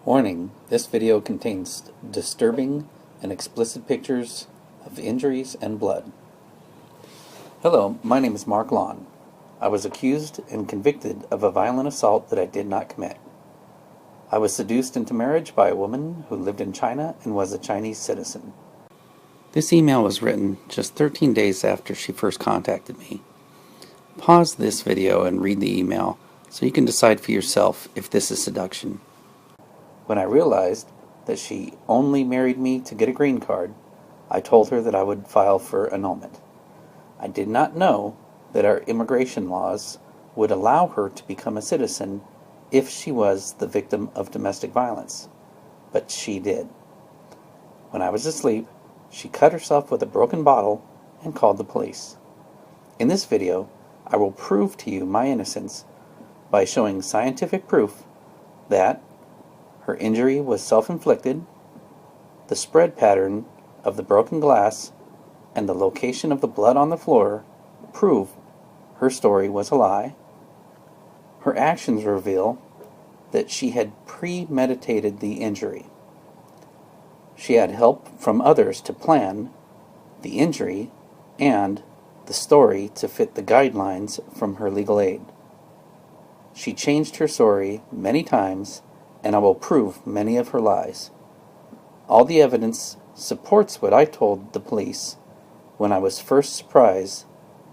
Warning, this video contains disturbing and explicit pictures of injuries and blood. Hello, my name is Mark Laun. I was accused and convicted of a violent assault that I did not commit. I was seduced into marriage by a woman who lived in China and was a Chinese citizen. This email was written just 13 days after she first contacted me. Pause this video and read the email so you can decide for yourself if this is seduction. When I realized that she only married me to get a green card, I told her that I would file for annulment. I did not know that our immigration laws would allow her to become a citizen if she was the victim of domestic violence, but she did. When I was asleep, she cut herself with a broken bottle and called the police. In this video, I will prove to you my innocence by showing scientific proof that her injury was self-inflicted, the spread pattern of the broken glass, and the location of the blood on the floor prove her story was a lie. Her actions reveal that she had premeditated the injury. She had help from others to plan the injury and the story to fit the guidelines from her legal aid. She changed her story many times, and I will prove many of her lies. All the evidence supports what I told the police when I was first surprised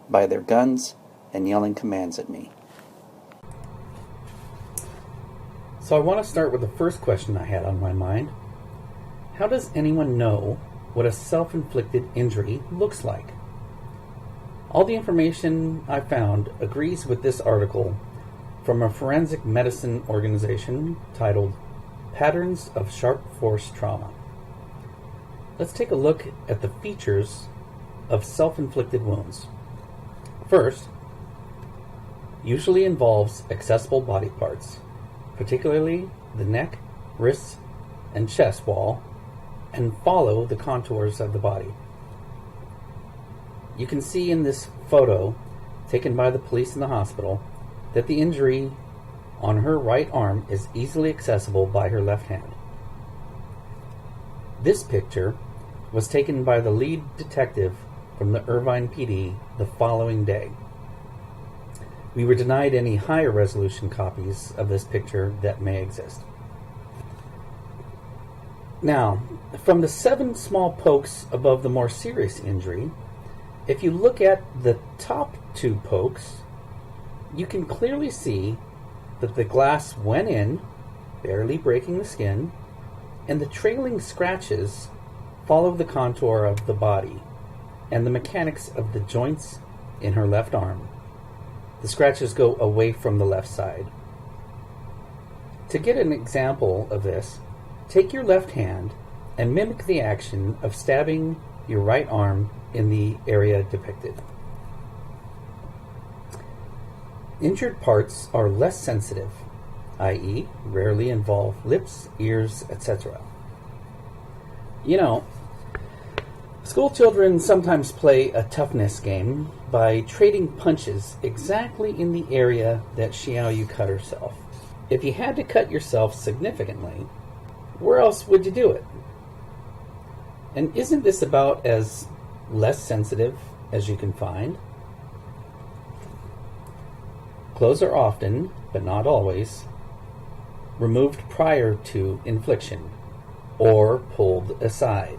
by their guns and yelling commands at me. So I want to start with the first question I had on my mind. How does anyone know what a self-inflicted injury looks like? All the information I found agrees with this article from a forensic medicine organization titled Patterns of Sharp Force Trauma. Let's take a look at the features of self-inflicted wounds. First, usually involves accessible body parts, particularly the neck, wrists, and chest wall, and follow the contours of the body. You can see in this photo taken by the police in the hospital that the injury on her right arm is easily accessible by her left hand. This picture was taken by the lead detective from the Irvine PD the following day. We were denied any higher resolution copies of this picture that may exist. Now, from the 7 small pokes above the more serious injury, if you look at the top 2 pokes, you can clearly see that the glass went in, barely breaking the skin, and the trailing scratches follow the contour of the body and the mechanics of the joints in her left arm. The scratches go away from the left side. To get an example of this, take your left hand and mimic the action of stabbing your right arm in the area depicted. Injured parts are less sensitive, i.e., rarely involve lips, ears, etc. You know, school children sometimes play a toughness game by trading punches exactly in the area that Xiaoyu cut herself. If you had to cut yourself significantly, where else would you do it? And isn't this about as less sensitive as you can find? Clothes are often, but not always, removed prior to infliction or pulled aside.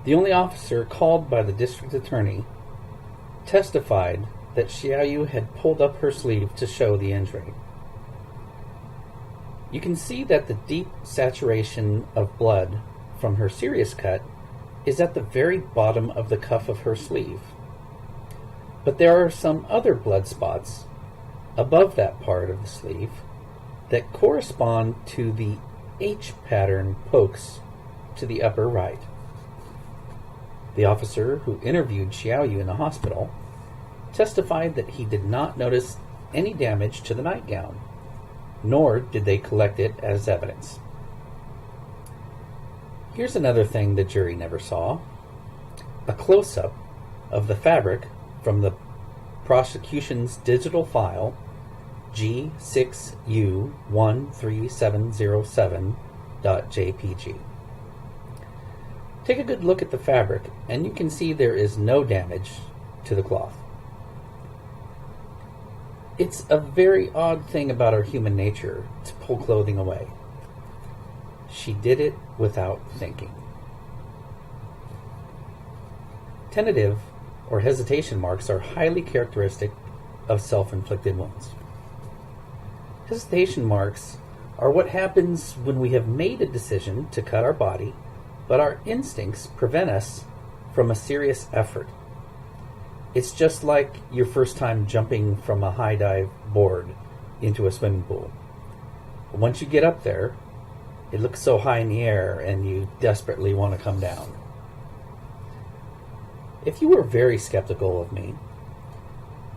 The only officer called by the district attorney testified that Xiaoyu had pulled up her sleeve to show the injury. You can see that the deep saturation of blood from her serious cut is at the very bottom of the cuff of her sleeve. But there are some other blood spots above that part of the sleeve that correspond to the H pattern pokes to the upper right. The officer who interviewed Xiaoyu in the hospital testified that he did not notice any damage to the nightgown, nor did they collect it as evidence. Here's another thing the jury never saw: a close-up of the fabric from the prosecution's digital file G6U13707.jpg. Take a good look at the fabric, and you can see there is no damage to the cloth. It's a very odd thing about our human nature to pull clothing away. She did it without thinking. Tentative or hesitation marks are highly characteristic of self-inflicted wounds. Hesitation marks are what happens when we have made a decision to cut our body, but our instincts prevent us from a serious effort. It's just like your first time jumping from a high dive board into a swimming pool. Once you get up there, it looks so high in the air and you desperately want to come down. If you were very skeptical of me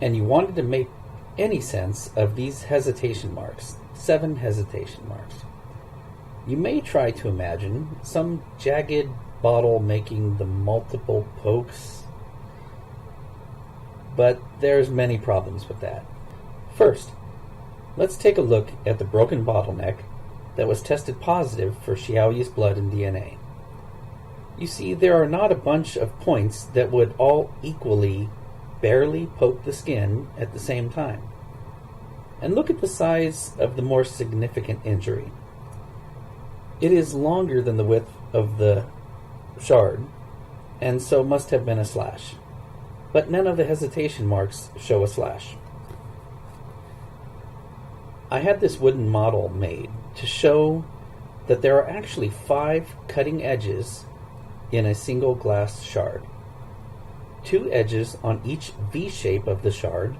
and you wanted to make any sense of these hesitation marks, 7 hesitation marks, you may try to imagine some jagged bottle making the multiple pokes, but there's many problems with that. First, let's take a look at the broken bottleneck that was tested positive for Xiaoyu's blood and DNA. You see, there are not a bunch of points that would all equally barely poke the skin at the same time. And look at the size of the more significant injury. It is longer than the width of the shard, and so must have been a slash. But none of the hesitation marks show a slash. I had this wooden model made to show that there are actually 5 cutting edges in a single glass shard. 2 edges on each V shape of the shard,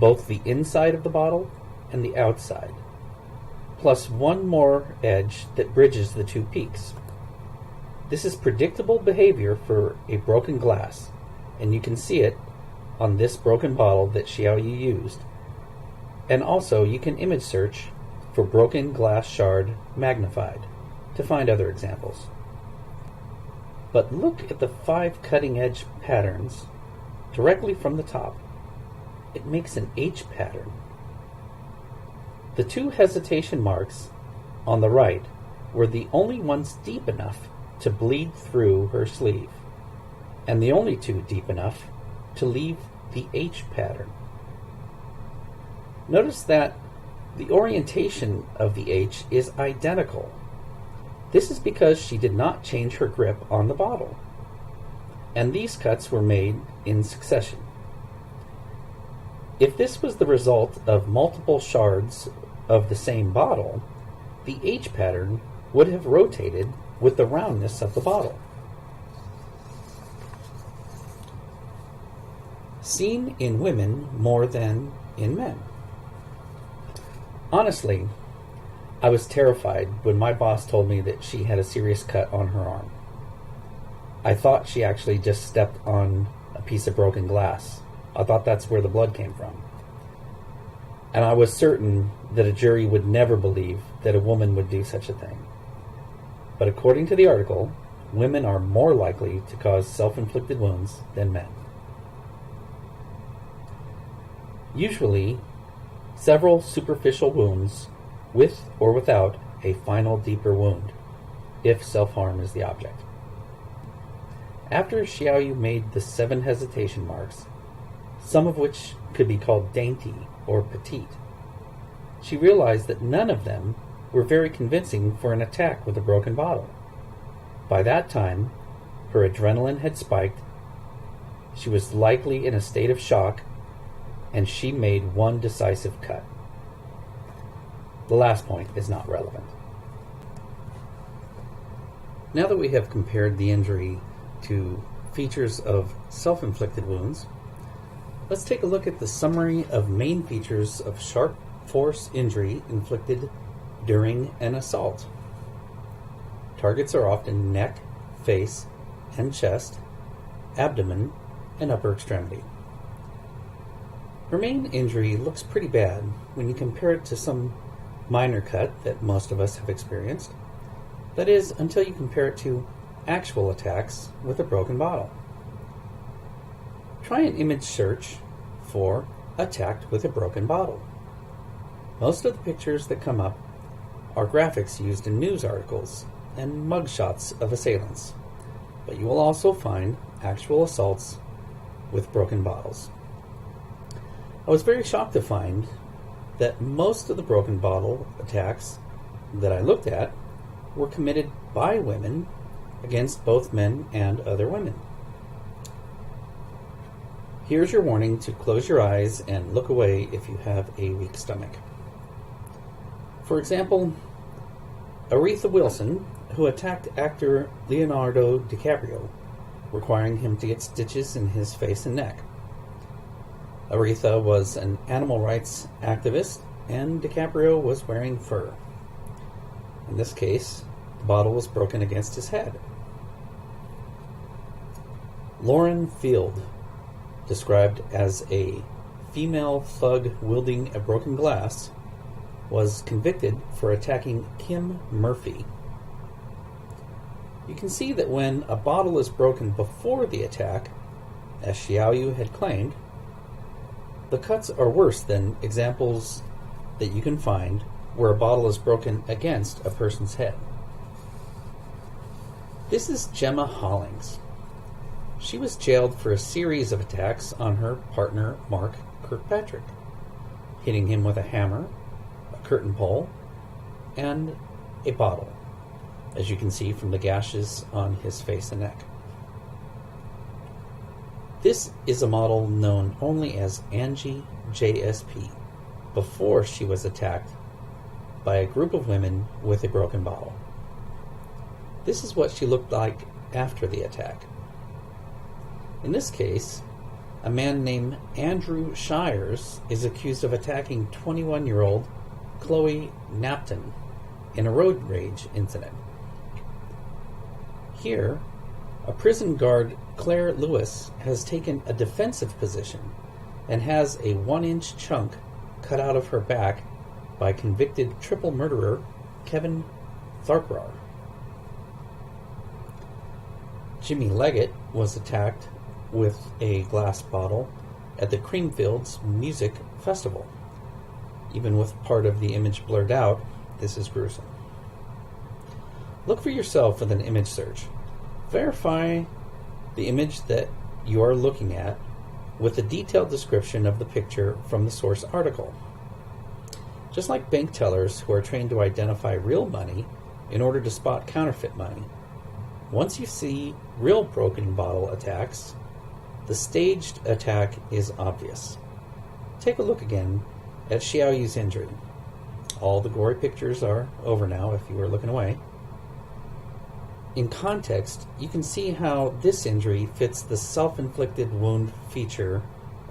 both the inside of the bottle and the outside, plus 1 more edge that bridges the 2 peaks. This is predictable behavior for a broken glass, and you can see it on this broken bottle that Xiaoyu used. And also you can image search for broken glass shard magnified to find other examples. But look at the 5 cutting edge patterns directly from the top. It makes an H pattern. The 2 hesitation marks on the right were the only ones deep enough to bleed through her sleeve, and the only 2 deep enough to leave the H pattern. Notice that the orientation of the H is identical. This is because she did not change her grip on the bottle, and these cuts were made in succession. If this was the result of multiple shards of the same bottle, the H pattern would have rotated with the roundness of the bottle. Seen in women more than in men. Honestly, I was terrified when my boss told me that she had a serious cut on her arm. I thought she actually just stepped on a piece of broken glass. I thought that's where the blood came from. And I was certain that a jury would never believe that a woman would do such a thing. But according to the article, women are more likely to cause self-inflicted wounds than men. Usually, several superficial wounds with or without a final deeper wound, if self-harm is the object. After Xiaoyu made the 7 hesitation marks, some of which could be called dainty or petite, she realized that none of them were very convincing for an attack with a broken bottle. By that time, her adrenaline had spiked, she was likely in a state of shock, and she made one decisive cut. The last point is not relevant. Now that we have compared the injury to features of self-inflicted wounds, let's take a look at the summary of main features of sharp force injury inflicted during an assault. Targets are often neck, face, and chest, abdomen, and upper extremity. Her main injury looks pretty bad when you compare it to some minor cut that most of us have experienced. That is, until you compare it to actual attacks with a broken bottle. Try an image search for attacked with a broken bottle. Most of the pictures that come up are graphics used in news articles and mugshots of assailants, but you will also find actual assaults with broken bottles. I was very shocked to find that most of the broken bottle attacks that I looked at were committed by women against both men and other women. Here's your warning to close your eyes and look away if you have a weak stomach. For example, Aretha Wilson, who attacked actor Leonardo DiCaprio, requiring him to get stitches in his face and neck. Aretha was an animal rights activist, and DiCaprio was wearing fur. In this case, the bottle was broken against his head. Lauren Field, described as a female thug wielding a broken glass, was convicted for attacking Kim Murphy. You can see that when a bottle is broken before the attack, as Xiaoyu had claimed, the cuts are worse than examples that you can find where a bottle is broken against a person's head. This is Gemma Hollings. She was jailed for a series of attacks on her partner Mark Kirkpatrick, hitting him with a hammer, a curtain pole, and a bottle, as you can see from the gashes on his face and neck. This is a model known only as Angie JSP, before she was attacked by a group of women with a broken bottle. This is what she looked like after the attack. In this case, a man named Andrew Shires is accused of attacking 21-year-old Chloe Napton in a road rage incident. Here, a prison guard, Claire Lewis, has taken a defensive position and has a 1-inch chunk cut out of her back by convicted triple murderer Kevin Tharprar. Jimmy Leggett was attacked with a glass bottle at the Creamfields Music Festival. Even with part of the image blurred out, this is gruesome. Look for yourself with an image search. Verify the image that you are looking at with a detailed description of the picture from the source article. Just like bank tellers who are trained to identify real money in order to spot counterfeit money, once you see real broken bottle attacks, the staged attack is obvious. Take a look again at Xiaoyu's injury. All the gory pictures are over now if you were looking away. In context, you can see how this injury fits the self-inflicted wound feature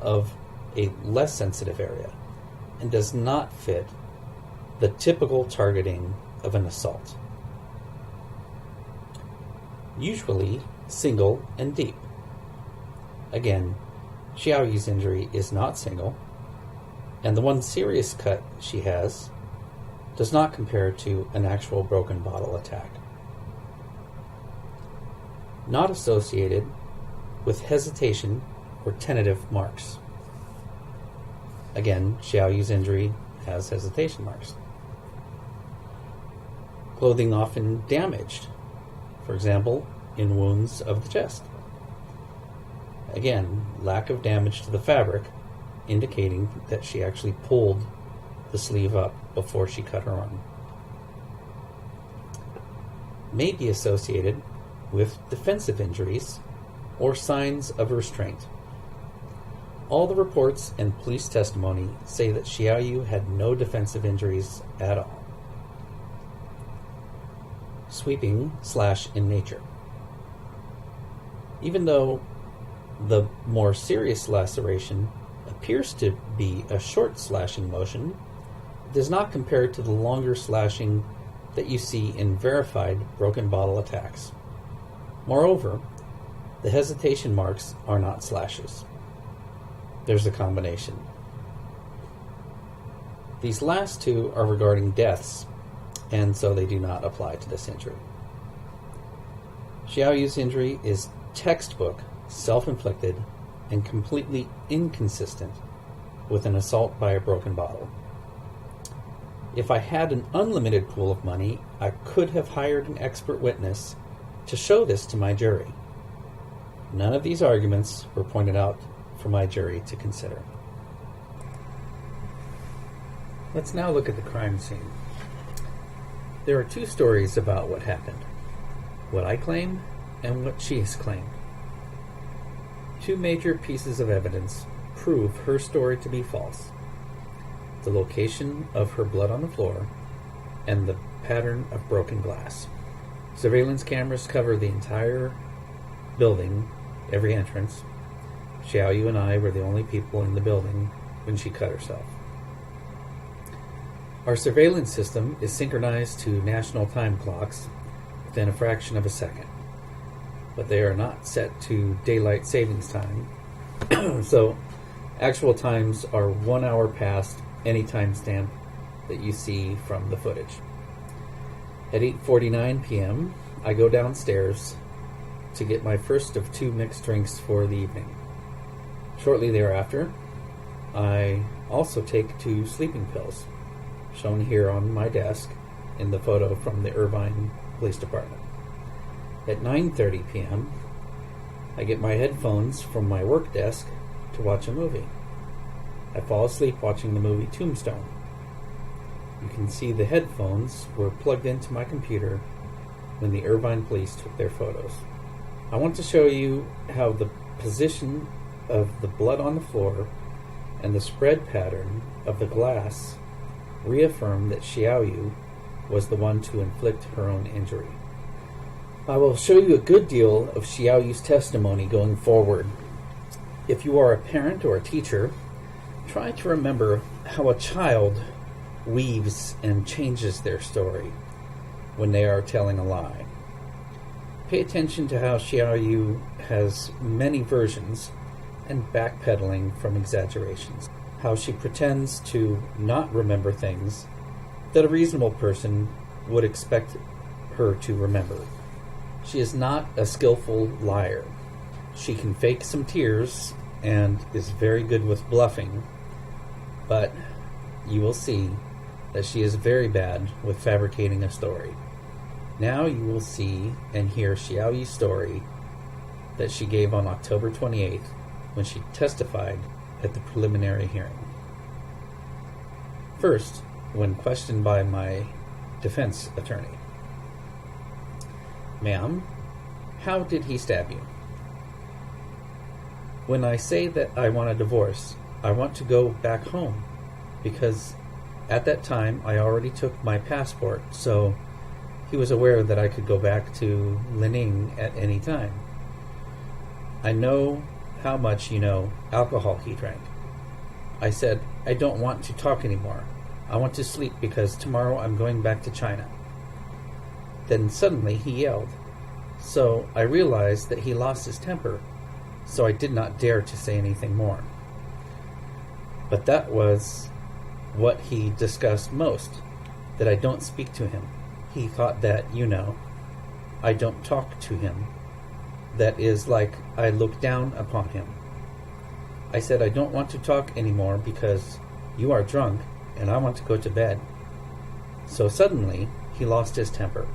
of a less sensitive area and does not fit the typical targeting of an assault. Usually single and deep. Again, Xiaoyu's injury is not single, and the one serious cut she has does not compare to an actual broken bottle attack. Not associated with hesitation or tentative marks. Again, Xiaoyu's injury has hesitation marks. Clothing often damaged, for example, in wounds of the chest. Again, lack of damage to the fabric, indicating that she actually pulled the sleeve up before she cut her arm. May be associated with defensive injuries or signs of restraint. All the reports and police testimony say that Xiaoyu had no defensive injuries at all. Sweeping / in nature. Even though the more serious laceration appears to be a short slashing motion, it does not compare to the longer slashing that you see in verified broken bottle attacks. Moreover, the hesitation marks are not slashes. There's a combination. These last two are regarding deaths, and so they do not apply to this injury. Xiaoyu's injury is textbook self-inflicted and completely inconsistent with an assault by a broken bottle. If I had an unlimited pool of money, I could have hired an expert witness to show this to my jury. None of these arguments were pointed out for my jury to consider. Let's now look at the crime scene. There are two stories about what happened: what I claim and what she has claimed. Two major pieces of evidence prove her story to be false: the location of her blood on the floor and the pattern of broken glass. Surveillance cameras cover the entire building, every entrance. Xiaoyu and I were the only people in the building when she cut herself. Our surveillance system is synchronized to national time clocks within a fraction of a second, but they are not set to daylight savings time, so actual times are 1 hour past any timestamp that you see from the footage. At 8:49 p.m., I go downstairs to get my first of 2 mixed drinks for the evening. Shortly thereafter, I also take 2 sleeping pills, shown here on my desk in the photo from the Irvine Police Department. At 9:30 p.m., I get my headphones from my work desk to watch a movie. I fall asleep watching the movie Tombstone. You can see the headphones were plugged into my computer when the Irvine police took their photos. I want to show you how the position of the blood on the floor and the spread pattern of the glass reaffirm that Xiaoyu was the one to inflict her own injury. I will show you a good deal of Xiaoyu's testimony going forward. If you are a parent or a teacher, try to remember how a child weaves and changes their story when they are telling a lie. Pay attention to how Xiaoyu has many versions and backpedaling from exaggerations. How she pretends to not remember things that a reasonable person would expect her to remember. She is not a skillful liar. She can fake some tears and is very good with bluffing, but you will see that she is very bad with fabricating a story. Now you will see and hear Xiaoyu's story that she gave on October 28th when she testified at the preliminary hearing. First, when questioned by my defense attorney. Ma'am, how did he stab you? When I say that I want a divorce, I want to go back home because at that time I already took my passport, so he was aware that I could go back to Lining at any time. I know how much alcohol he drank. I said, I don't want to talk anymore. I want to sleep because tomorrow I'm going back to China. Then suddenly he yelled. So I realized that he lost his temper, so I did not dare to say anything more. But that was what he discussed most, that I don't speak to him. He thought that, I don't talk to him. That is like I look down upon him. I said, I don't want to talk anymore because you are drunk and I want to go to bed. So suddenly, he lost his temper.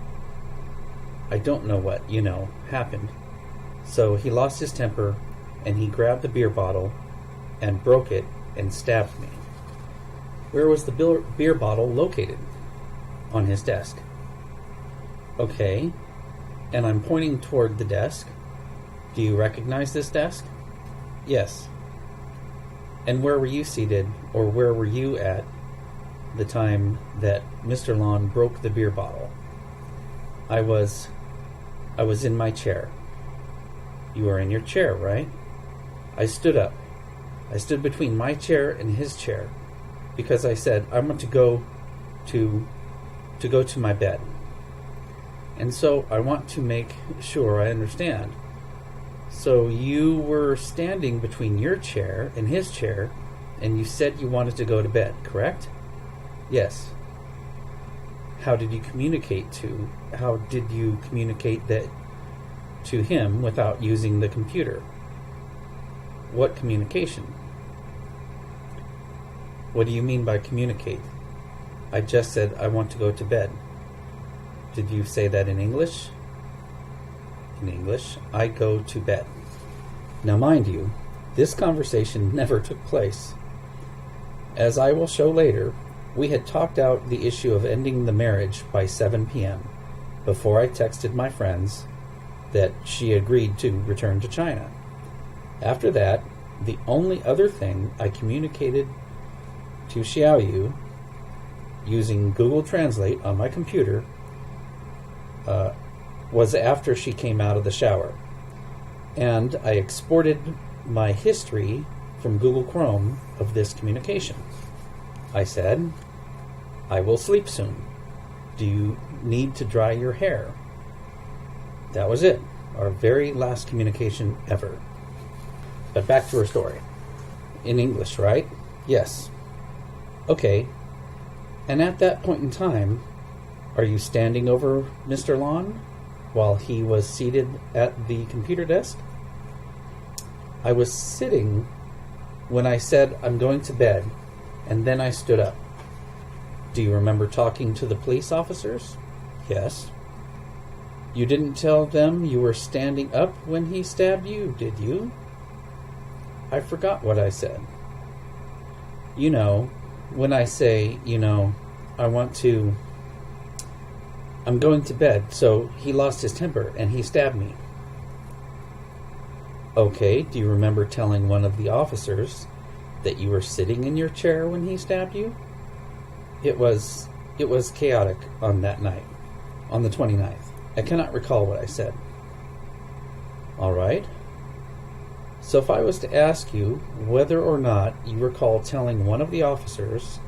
I don't know what, happened. So he lost his temper and he grabbed the beer bottle and broke it and stabbed me. Where was the beer bottle located? On his desk. Okay, and I'm pointing toward the desk. Do you recognize this desk? Yes. And where were you seated, or where were you at the time that Mr. Laun broke the beer bottle? I was in my chair. You were in your chair, right? I stood up. I stood between my chair and his chair because I said, I want to go to my bed. And so I want to make sure I understand. So you were standing between your chair and his chair, and you said you wanted to go to bed, correct? Yes. How did you communicate that to him without using the computer? What communication? What do you mean by communicate? I just said I want to go to bed. Did you say that in English? In English, I go to bed. Now mind you, this conversation never took place. As I will show later, we had talked out the issue of ending the marriage by 7 p.m. before I texted my friends that she agreed to return to China. After that, the only other thing I communicated to Xiaoyu using Google Translate on my computer was after she came out of the shower. And I exported my history from Google Chrome of this communication. I said, I will sleep soon. Do you need to dry your hair? That was it. Our very last communication ever. But back to her story. In English, right? Yes. Okay. And at that point in time, are you standing over Mr. Laun while he was seated at the computer desk? I was sitting when I said I'm going to bed, and then I stood up. Do you remember talking to the police officers? Yes. You didn't tell them you were standing up when he stabbed you, did you? I forgot what I said. You know, when I say, I'm going to bed, so he lost his temper and he stabbed me. Okay, do you remember telling one of the officers that you were sitting in your chair when he stabbed you? It was chaotic on that night, on the 29th. I cannot recall what I said. All right. So if I was to ask you whether or not you recall telling one of the officers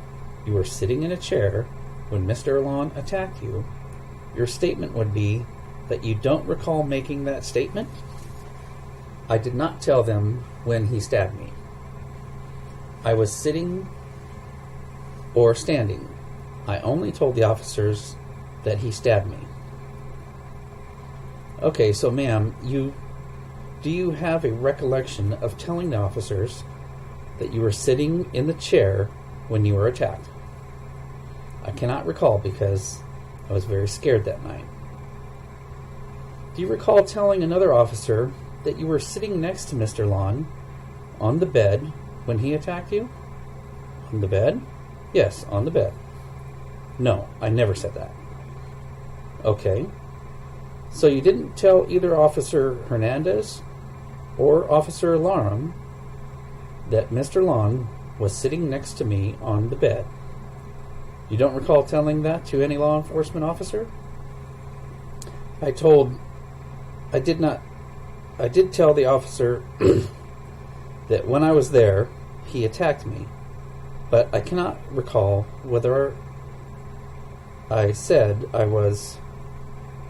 you were sitting in a chair when Mr. Laun attacked you, your statement would be that you don't recall making that statement? I did not tell them when he stabbed me. I was sitting or standing. I only told the officers that he stabbed me. Okay, so ma'am, do you have a recollection of telling the officers that you were sitting in the chair when you were attacked? I cannot recall because I was very scared that night. Do you recall telling another officer that you were sitting next to Mr. Laun on the bed when he attacked you? On the bed? Yes, on the bed. No, I never said that. Okay. So you didn't tell either Officer Hernandez or Officer Laun that Mr. Laun was sitting next to me on the bed. You don't recall telling that to any law enforcement officer? I did tell the officer that when I was there, he attacked me, but I cannot recall whether I said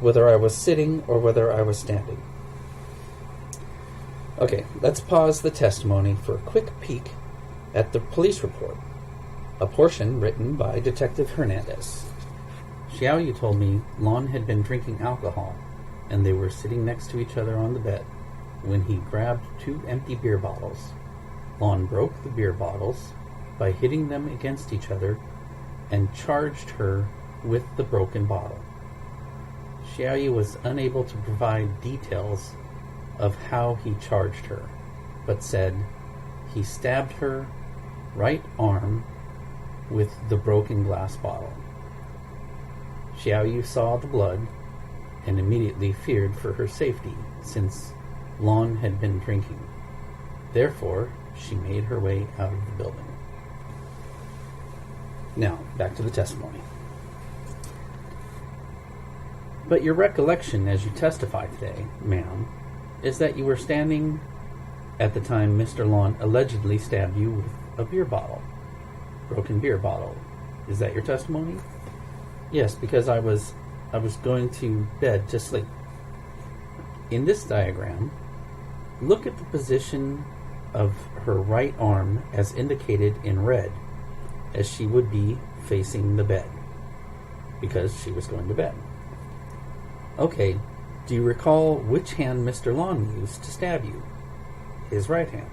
whether I was sitting or whether I was standing. Okay, let's pause the testimony for a quick peek at the police report, a portion written by Detective Hernandez. Xiaoyu told me Laun had been drinking alcohol, and they were sitting next to each other on the bed when he grabbed 2 empty beer bottles. Laun broke the beer bottles by hitting them against each other and charged her with the broken bottle. Xiaoyu was unable to provide details of how he charged her, but said he stabbed her right arm with the broken glass bottle. Xiaoyu saw the blood and immediately feared for her safety since Laun had been drinking. Therefore, she made her way out of the building. Now, back to the testimony. But your recollection as you testify today, ma'am, is that you were standing at the time Mr. Laun allegedly stabbed you with a beer bottle, broken beer bottle. Is that your testimony? Yes, because I was going to bed to sleep. In this diagram, look at the position of her right arm as indicated in red, as she would be facing the bed, because she was going to bed. Okay, do you recall which hand Mr. Laun used to stab you? His right hand.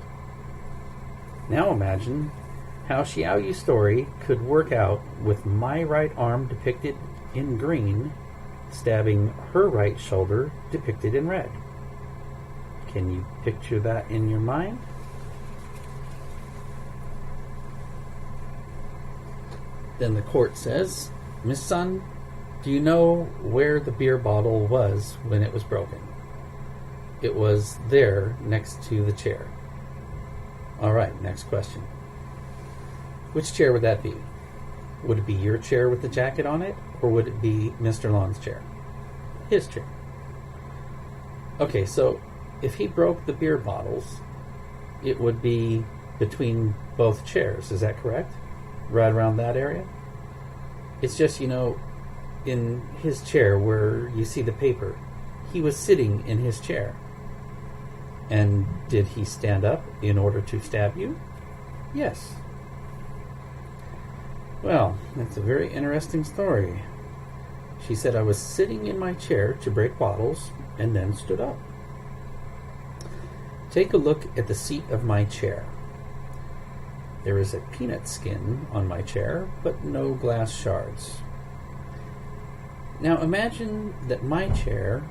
Now imagine how Xiaoyu's story could work out with my right arm depicted in green stabbing her right shoulder depicted in red. Can you picture that in your mind? Then the court says, Miss Sun, do you know where the beer bottle was when it was broken? It was there next to the chair. All right, next question. Which chair would that be? Would it be your chair with the jacket on it, or would it be Mr. Laun's chair? His chair. Okay, so if he broke the beer bottles, it would be between both chairs, is that correct? Right around that area? It's just, in his chair where you see the paper, he was sitting in his chair. And did he stand up in order to stab you? Yes. Well, that's a very interesting story. She said I was sitting in my chair to break bottles and then stood up. Take a look at the seat of my chair. There is a peanut skin on my chair, but no glass shards. Now imagine that my chair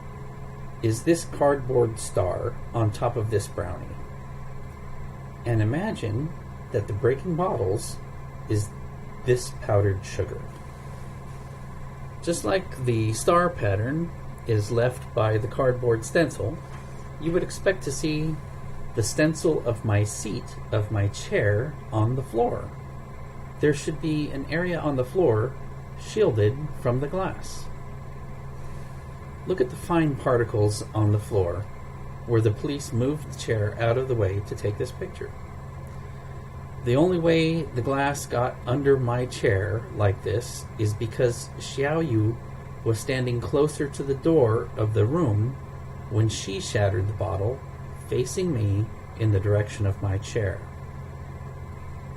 is this cardboard star on top of this brownie. And imagine that the breaking bottles is this powdered sugar. Just like the star pattern is left by the cardboard stencil, you would expect to see the stencil of my seat of my chair on the floor. There should be an area on the floor shielded from the glass. Look at the fine particles on the floor where the police moved the chair out of the way to take this picture. The only way the glass got under my chair like this is because Xiaoyu was standing closer to the door of the room when she shattered the bottle, facing me in the direction of my chair.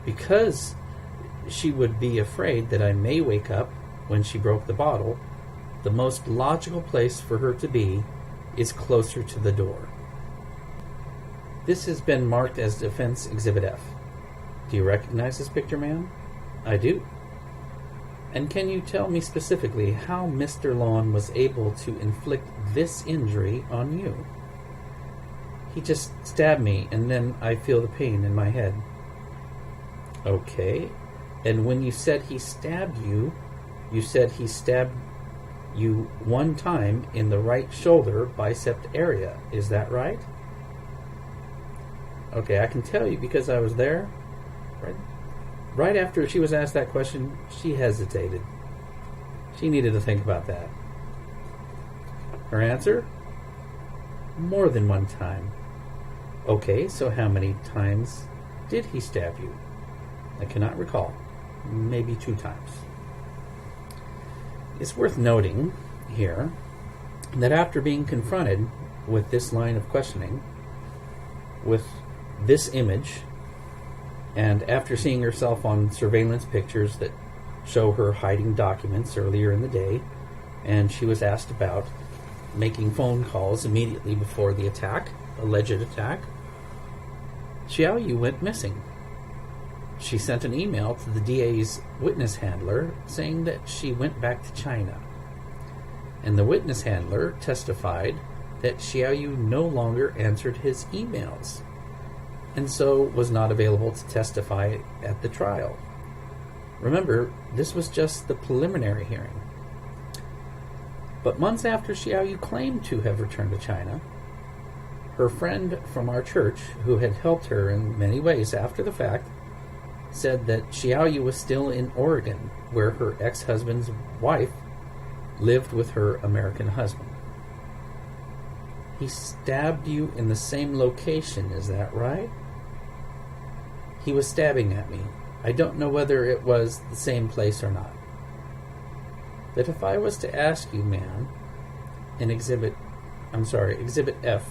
Because she would be afraid that I may wake up when she broke the bottle, the most logical place for her to be is closer to the door. This has been marked as Defense Exhibit F. Do you recognize this picture, ma'am? I do. And can you tell me specifically how Mr. Laun was able to inflict this injury on you? He just stabbed me, and then I feel the pain in my head. Okay. And when you said he stabbed you, you said he stabbed you one time in the right shoulder bicep area. Is that right? Okay, I can tell you because I was there. Right after she was asked that question, she hesitated. She needed to think about that. Her answer? More than one time. Okay, so how many times did he stab you? I cannot recall. Maybe 2 times. It's worth noting here that after being confronted with this line of questioning, with this image, and after seeing herself on surveillance pictures that show her hiding documents earlier in the day, and she was asked about making phone calls immediately before the attack, alleged attack, Xiaoyu went missing. She sent an email to the DA's witness handler saying that she went back to China. And the witness handler testified that Xiaoyu no longer answered his emails, and so was not available to testify at the trial. Remember, this was just the preliminary hearing. But months after Xiaoyu claimed to have returned to China, her friend from our church, who had helped her in many ways after the fact, said that Xiaoyu was still in Oregon, where her ex-husband's wife lived with her American husband. He stabbed you in the same location, is that right? He was stabbing at me. I don't know whether it was the same place or not. But if I was to ask you, ma'am, in Exhibit F,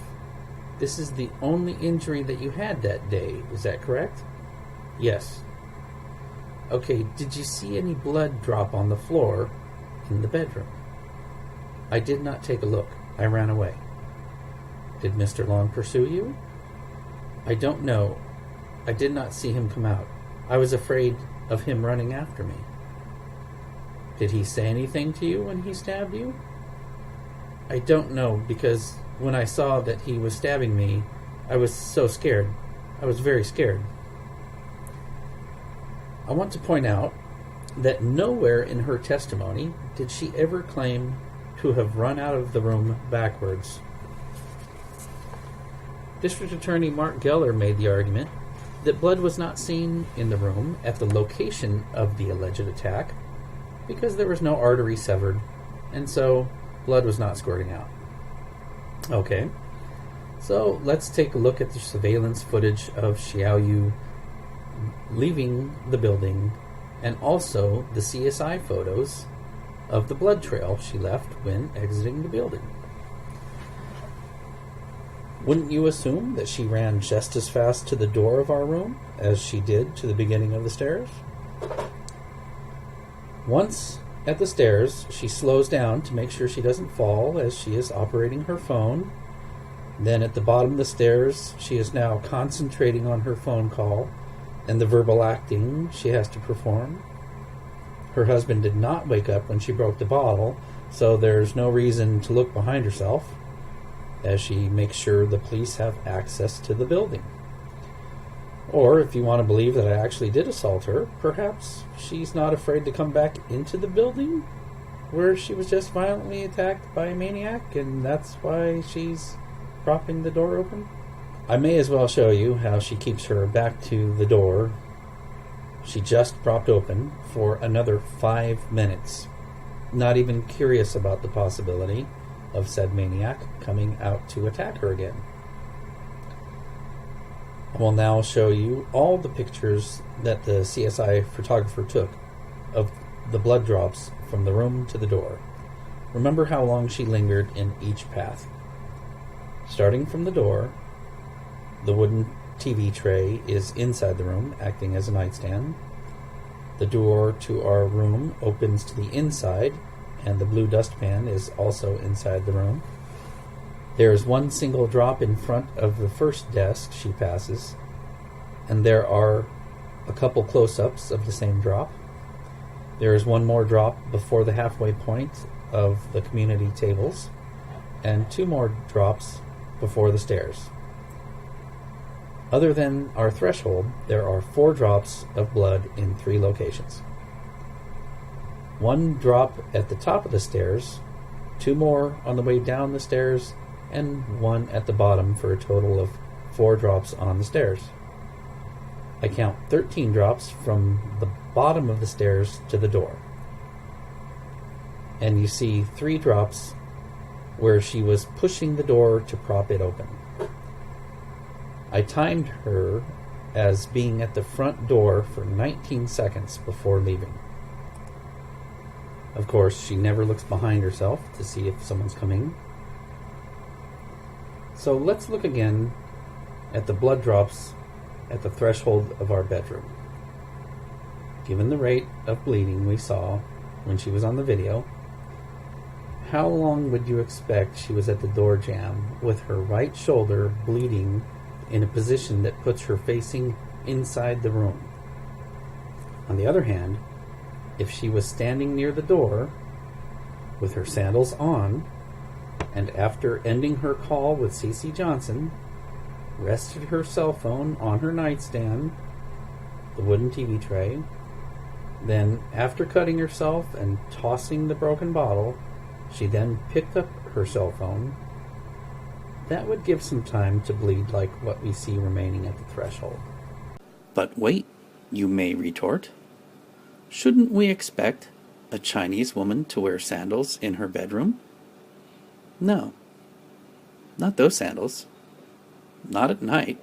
this is the only injury that you had that day, is that correct? Yes. Okay, did you see any blood drop on the floor in the bedroom? I did not take a look. I ran away. Did Mr. Laun pursue you? I don't know. I did not see him come out. I was afraid of him running after me. Did he say anything to you when he stabbed you? I don't know, because when I saw that he was stabbing me, I was so scared. I was very scared. I want to point out that nowhere in her testimony did she ever claim to have run out of the room backwards. District Attorney Mark Geller made the argument that blood was not seen in the room at the location of the alleged attack because there was no artery severed, and so blood was not squirting out. Okay, so let's take a look at the surveillance footage of Xiaoyu leaving the building, and also the CSI photos of the blood trail she left when exiting the building. Wouldn't you assume that she ran just as fast to the door of our room as she did to the beginning of the stairs? Once at the stairs, she slows down to make sure she doesn't fall as she is operating her phone. Then at the bottom of the stairs, she is now concentrating on her phone call and the verbal acting she has to perform. Her husband did not wake up when she broke the bottle, so there's no reason to look behind herself as she makes sure the police have access to the building. Or if you want to believe that I actually did assault her, perhaps she's not afraid to come back into the building where she was just violently attacked by a maniac, and that's why she's propping the door open. I may as well show you how she keeps her back to the door she just propped open for another 5 minutes, not even curious about the possibility of said maniac coming out to attack her again. I will now show you all the pictures that the CSI photographer took of the blood drops from the room to the door. Remember how long she lingered in each path. Starting from the door, the wooden TV tray is inside the room, acting as a nightstand. The door to our room opens to the inside, and the blue dustpan is also inside the room. There is one single drop in front of the first desk she passes, and there are a couple close-ups of the same drop. There is one more drop before the halfway point of the community tables, and 2 more drops before the stairs. Other than our threshold, there are 4 drops of blood in 3 locations. 1 drop at the top of the stairs, 2 more on the way down the stairs, and 1 at the bottom for a total of 4 drops on the stairs. I count 13 drops from the bottom of the stairs to the door. And you see 3 drops where she was pushing the door to prop it open. I timed her as being at the front door for 19 seconds before leaving. Of course, she never looks behind herself to see if someone's coming. So let's look again at the blood drops at the threshold of our bedroom. Given the rate of bleeding we saw when she was on the video, how long would you expect she was at the door jamb with her right shoulder bleeding in a position that puts her facing inside the room? On the other hand, if she was standing near the door with her sandals on, and after ending her call with CC Johnson, rested her cell phone on her nightstand, the wooden TV tray, then after cutting herself and tossing the broken bottle, she then picked up her cell phone, that would give some time to bleed like what we see remaining at the threshold. But wait, you may retort. Shouldn't we expect a Chinese woman to wear sandals in her bedroom? No. Not those sandals. Not at night,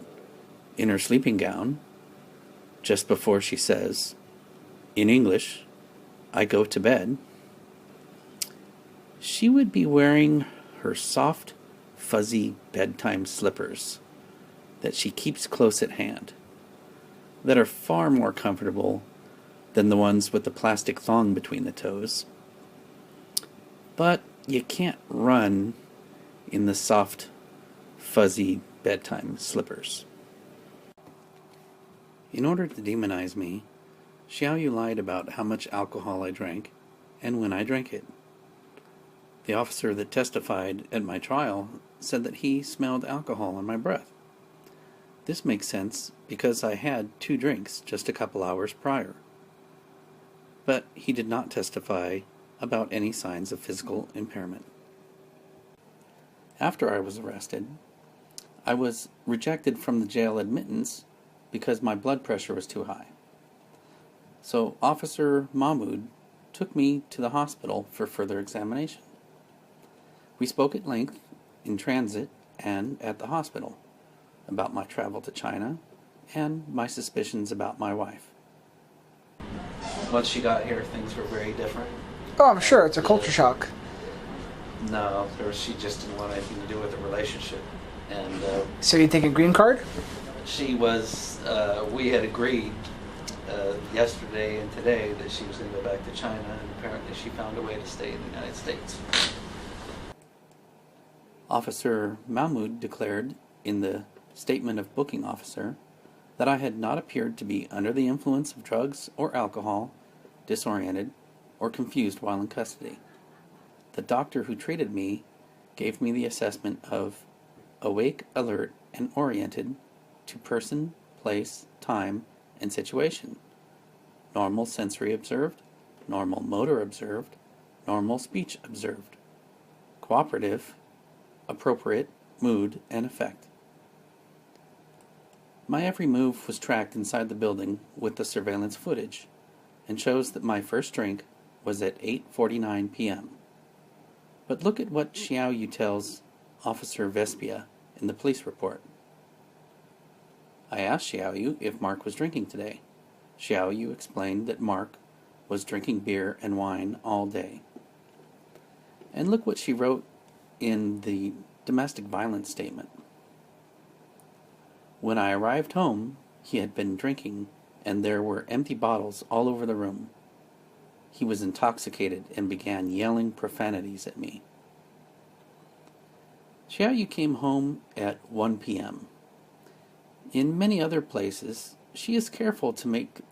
in her sleeping gown, just before she says, in English, I go to bed. She would be wearing her soft, fuzzy bedtime slippers that she keeps close at hand, that are far more comfortable than the ones with the plastic thong between the toes. But you can't run in the soft, fuzzy bedtime slippers. In order to demonize me, Xiaoyu lied about how much alcohol I drank and when I drank it. The officer that testified at my trial said that he smelled alcohol on my breath. This makes sense because I had 2 drinks just a couple hours prior. But he did not testify about any signs of physical impairment. After I was arrested, I was rejected from the jail admittance because my blood pressure was too high. So Officer Mahmoud took me to the hospital for further examination. We spoke at length in transit and at the hospital about my travel to China and my suspicions about my wife. Once she got here, things were very different. Oh, I'm sure. It's a culture shock. No, she just didn't want anything to do with the relationship. And So you think a green card? she was, we had agreed yesterday and today that she was going to go back to China, and apparently she found a way to stay in the United States. Officer Mahmoud declared in the statement of booking officer that I had not appeared to be under the influence of drugs or alcohol, disoriented, or confused while in custody. The doctor who treated me gave me the assessment of awake, alert, and oriented to person, place, time, and situation. Normal sensory observed, normal motor observed, normal speech observed. Cooperative, appropriate, mood, and effect. My every move was tracked inside the building with the surveillance footage, and shows that my first drink was at 8:49 p.m. But look at what Xiaoyu tells Officer Vespia in the police report. I asked Xiaoyu if Mark was drinking today. Xiaoyu explained that Mark was drinking beer and wine all day. And look what she wrote in the domestic violence statement. When I arrived home, he had been drinking, and there were empty bottles all over the room. He was intoxicated and began yelling profanities at me. Xiaoyu came home at 1 p.m. In many other places, she is careful to make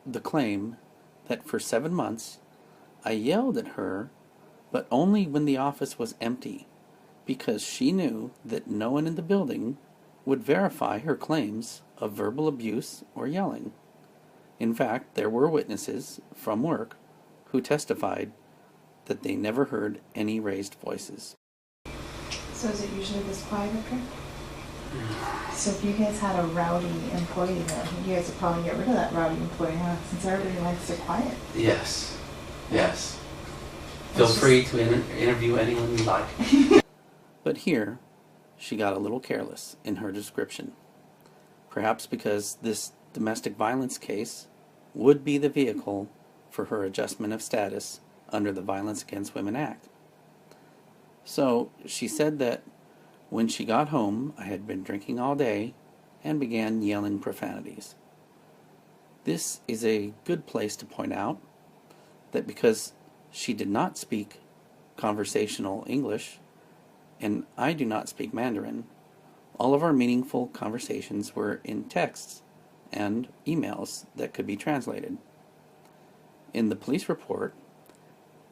the claim that for 7 months I yelled at her, but only when the office was empty, because she knew that no one in the building would verify her claims of verbal abuse or yelling. In fact, there were witnesses from work who testified that they never heard any raised voices. So is it usually this quiet up here? So if you guys had a rowdy employee there, you guys would probably get rid of that rowdy employee, huh? Since everybody likes it quiet. Yes. Yes. Feel Free to interview anyone you like. But here, she got a little careless in her description. Perhaps because this domestic violence case would be the vehicle for her adjustment of status under the Violence Against Women Act. So she said that when she got home, I had been drinking all day and began yelling profanities. This is a good place to point out that because she did not speak conversational English, and I do not speak Mandarin, all of our meaningful conversations were in texts and emails that could be translated. In the police report,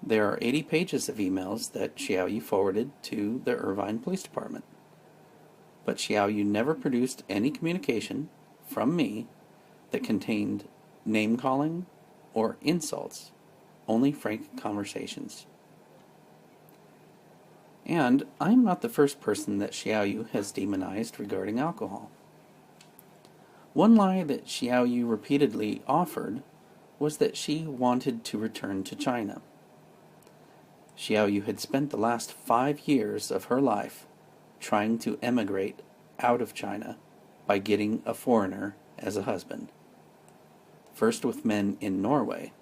there are 80 pages of emails that Xiaoyu forwarded to the Irvine Police Department. But Xiaoyu never produced any communication from me that contained name-calling or insults, only frank conversations. And I'm not the first person that Xiaoyu has demonized regarding alcohol. One lie that Xiaoyu repeatedly offered was that she wanted to return to China. Xiaoyu had spent the last 5 years of her life trying to emigrate out of China by getting a foreigner as a husband. First with men in Norway.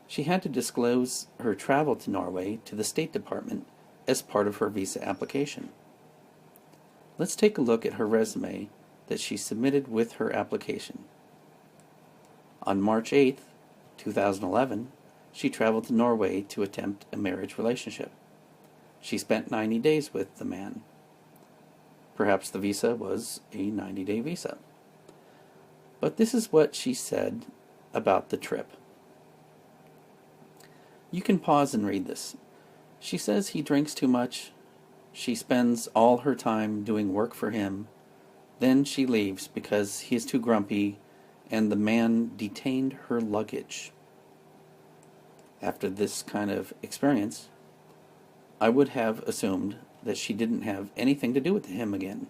She had to disclose her travel to Norway to the State Department as part of her visa application. Let's take a look at her resume that she submitted with her application. On March 8th, 2011, she traveled to Norway to attempt a marriage relationship. She spent 90 days with the man. Perhaps the visa was a 90-day visa. But this is what she said about the trip. You can pause and read this. She says he drinks too much. She spends all her time doing work for him. Then she leaves because he is too grumpy and the man detained her luggage. After this kind of experience, I would have assumed that she didn't have anything to do with him again.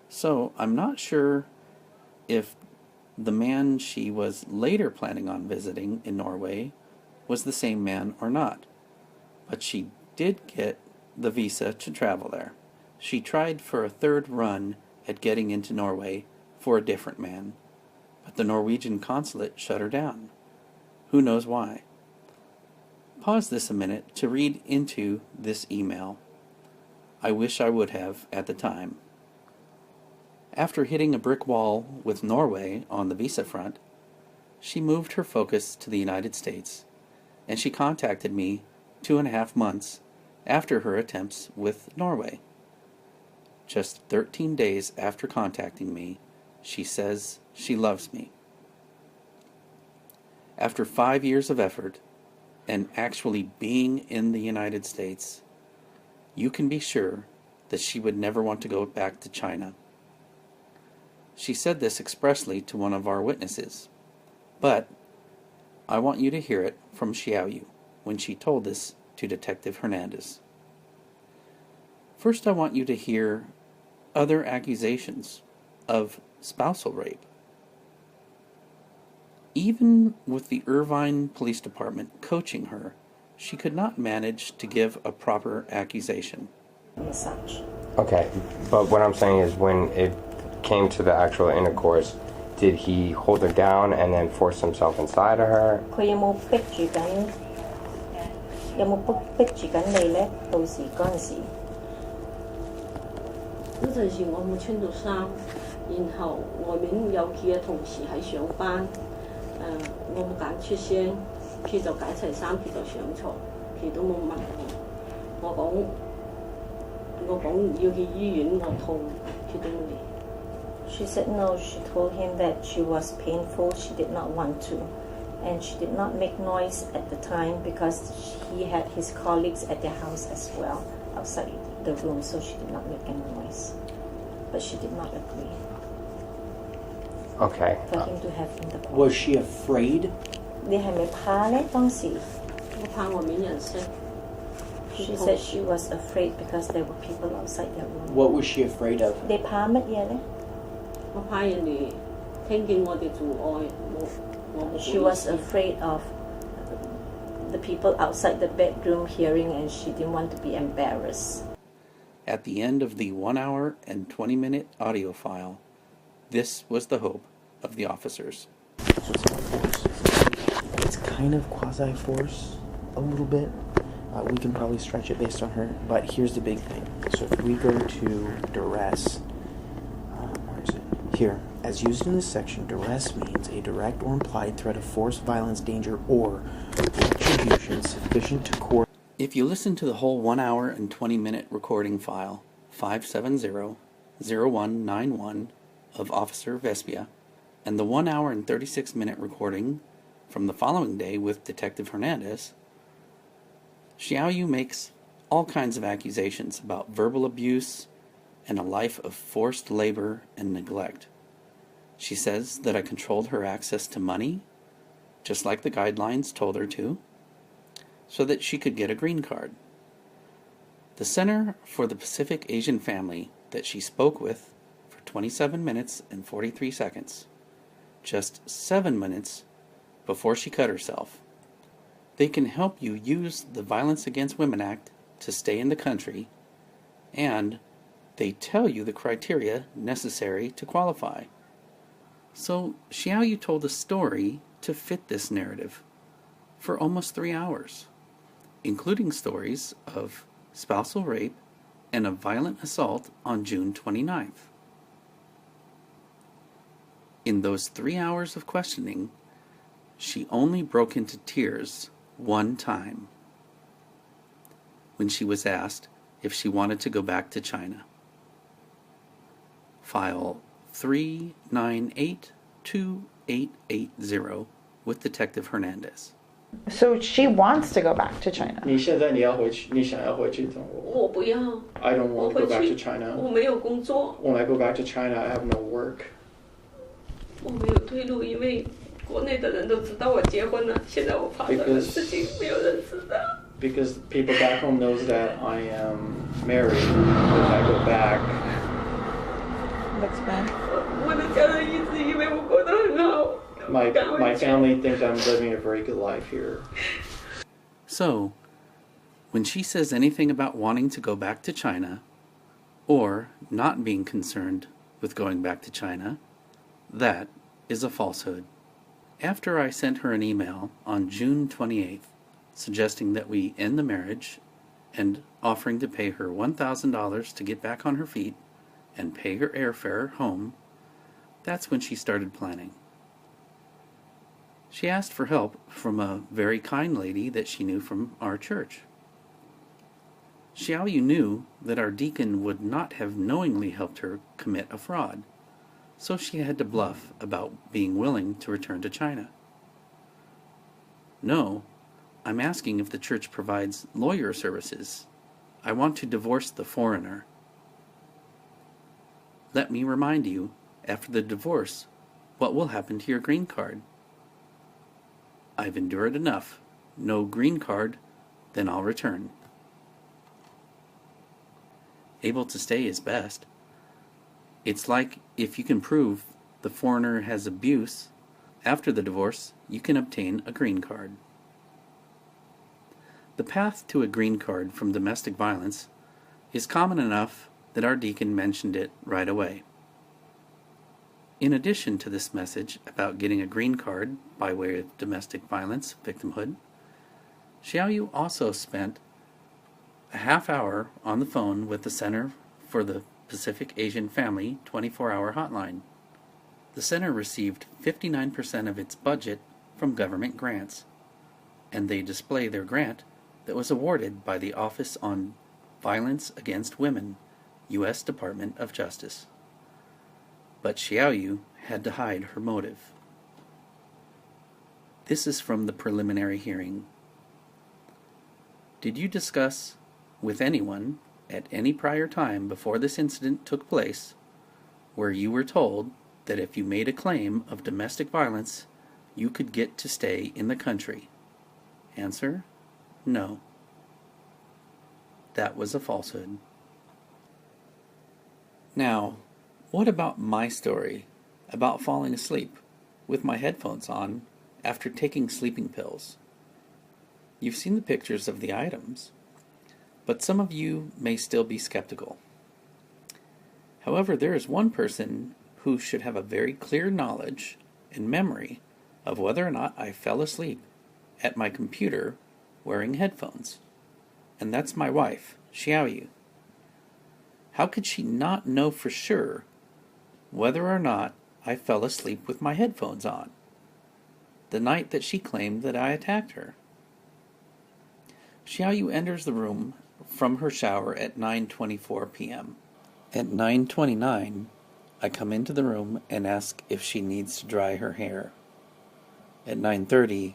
So I'm not sure if the man she was later planning on visiting in Norway was the same man or not. But she did get the visa to travel there. She tried for a third run at getting into Norway for a different man, but the Norwegian consulate shut her down. Who knows why? Pause this a minute to read into this email. I wish I would have at the time. After hitting a brick wall with Norway on the visa front, she moved her focus to the United States, and she contacted me 2.5 months after her attempts with Norway. Just 13 days after contacting me, she says she loves me. After 5 years of effort and actually being in the United States, you can be sure that she would never want to go back to China. She said this expressly to one of our witnesses, but I want you to hear it from Xiaoyu when she told this to Detective Hernandez. First, I want you to hear other accusations of spousal rape. Even with the Irvine Police Department coaching her, she could not manage to give a proper accusation. Okay, but what I'm saying is when it came to the actual intercourse, did he hold her down and then force himself inside of her? 佢有冇逼住緊？有冇逼住緊你咧？到時嗰陣時，嗰陣時我冇穿到衫，然後外面有佢嘅同事喺上班，我冇揀出聲，佢就解齊衫，佢就上床，佢都冇問我。我講要去醫院，我痛，佢都冇嚟。She said no, she told him that she was painful, she did not want to. And she did not make noise at the time because he had his colleagues at their house as well, outside the room, so she did not make any noise. But she did not agree. Okay. For him to have intercourse. Was she afraid? 你係咪怕呢？當時我怕外面人識。She said she was afraid because there were people outside their room. What was she afraid of? 你怕乜嘢呢？我怕人哋聽見我哋做愛，我冇。She was afraid of the people outside the bedroom hearing, and she didn't want to be embarrassed. At the end of the 1 hour and 20-minute audio file, this was the hope of the officers. It's kind of quasi-force, a little bit. We can probably stretch it based on her, but here's the big thing. So if we go to duress, where is it? Here, as used in this section, duress means a direct or implied threat of force, violence, danger, or retribution sufficient to court. If you listen to the whole 1 hour and 20-minute recording file, 570-0191 of Officer Vespia, and the 1 hour and 36-minute recording from the following day with Detective Hernandez, Xiaoyu makes all kinds of accusations about verbal abuse and a life of forced labor and neglect. She says that I controlled her access to money, just like the guidelines told her to, so that she could get a green card. The Center for the Pacific Asian Family that she spoke with for 27 minutes and 43 seconds, just 7 minutes before she cut herself. They can help you use the Violence Against Women Act to stay in the country, and they tell you the criteria necessary to qualify. So Xiaoyu told a story to fit this narrative for almost 3 hours, including stories of spousal rape and a violent assault on June 29th. In those 3 hours of questioning, she only broke into tears one time, when she was asked if she wanted to go back to China. File 398 2880 with Detective Hernandez. So she wants to go back to China. 你现在你要回去，你想要回去中国？我不要， I don't 我 want to 回 go back to 去， China. 我没有工作， When I go back to China, I have no work. 我没有退路，因为国内的人都知道我结婚了，现在我发生的事情没有人知道。 Because people back home knows that I am married. If I go back, That's bad. 我的家人一直以为我过得很好。 my family thinks I'm living a very good life here. So, when she says anything about wanting to go back to China, or not being concerned with going back to China, that is a falsehood. After I sent her an email on June 28th, suggesting that we end the marriage and offering to pay her $1,000 to get back on her feet and pay her airfare home, that's when she started planning. She asked for help from a very kind lady that she knew from our church. Xiaoyu knew that our deacon would not have knowingly helped her commit a fraud, so she had to bluff about being willing to return to China. No, I'm asking if the church provides lawyer services. I want to divorce the foreigner. Let me remind you, after the divorce, what will happen to your green card? I've endured enough. No green card, then I'll return. Able to stay is best. It's like if you can prove the foreigner has abuse, after the divorce, you can obtain a green card. The path to a green card from domestic violence is common enough that our deacon mentioned it right away. In addition to this message about getting a green card by way of domestic violence victimhood, Xiaoyu also spent a half hour on the phone with the Center for the Pacific Asian Family 24-hour hotline. The center received 59% of its budget from government grants, and they display their grant that was awarded by the Office on Violence Against Women, U.S. Department of Justice. But Xiaoyu had to hide her motive. This is from the preliminary hearing. Did you discuss with anyone at any prior time before this incident took place where you were told that if you made a claim of domestic violence, you could get to stay in the country? Answer: no. That was a falsehood. Now, what about my story about falling asleep with my headphones on after taking sleeping pills? You've seen the pictures of the items, but some of you may still be skeptical. However, there is one person who should have a very clear knowledge and memory of whether or not I fell asleep at my computer wearing headphones, and that's my wife, Xiaoyu. How could she not know for sure whether or not I fell asleep with my headphones on the night that she claimed that I attacked her? Xiaoyu enters the room from her shower at 9:24 p.m. At 9:29, I come into the room and ask if she needs to dry her hair. At 9:30,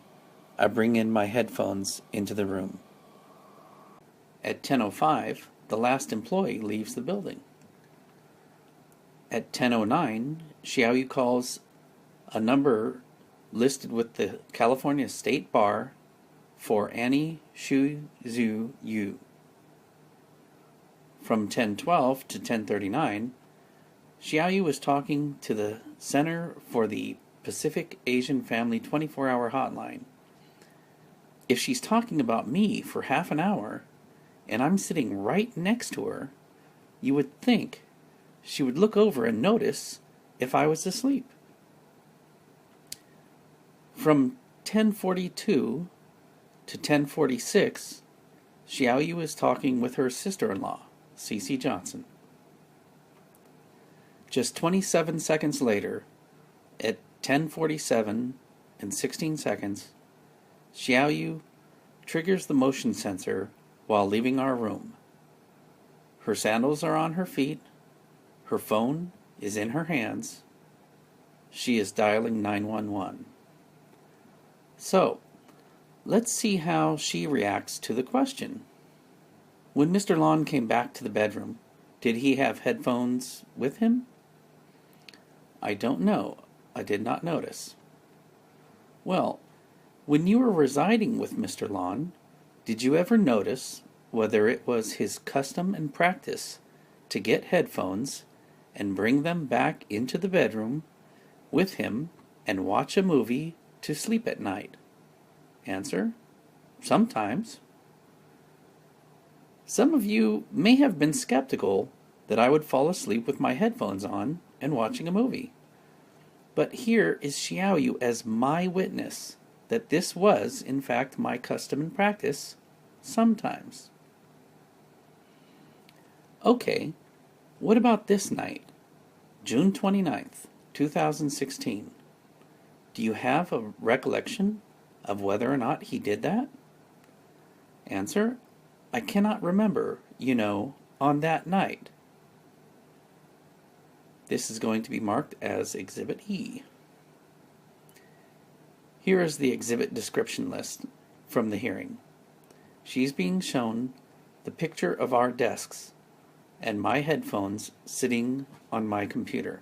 I bring in my headphones into the room. At 10:05, the last employee leaves the building. At 10:09, Xiaoyu calls a number listed with the California State Bar for Annie Shu Zhu Yu. From 10:12 to 10:39, Xiaoyu was talking to the Center for the Pacific Asian Family 24-hour hotline. If she's talking about me for half an hour, and I'm sitting right next to her, you would think she would look over and notice if I was asleep. From 10:42 to 10:46, Xiaoyu is talking with her sister-in-law, Cece Johnson. Just 27 seconds later, at 10:47 and 16 seconds, Xiaoyu triggers the motion sensor while leaving our room. Her sandals are on her feet, her phone is in her hands, she is dialing 911. So, let's see how she reacts to the question. When Mr. Laun came back to the bedroom, did he have headphones with him? I don't know. I did not notice. Well, when you were residing with Mr. Laun, did you ever notice whether it was his custom and practice to get headphones and bring them back into the bedroom with him and watch a movie to sleep at night? Answer: sometimes. Some of you may have been skeptical that I would fall asleep with my headphones on and watching a movie. But here is Xiaoyu as my witness that this was, in fact, my custom and practice sometimes. Okay, what about this night, June 29th, 2016? Do you have a recollection of whether or not he did that? Answer: I cannot remember, on that night. This is going to be marked as Exhibit E. Here is the exhibit description list from the hearing. She's being shown the picture of our desks and my headphones sitting on my computer.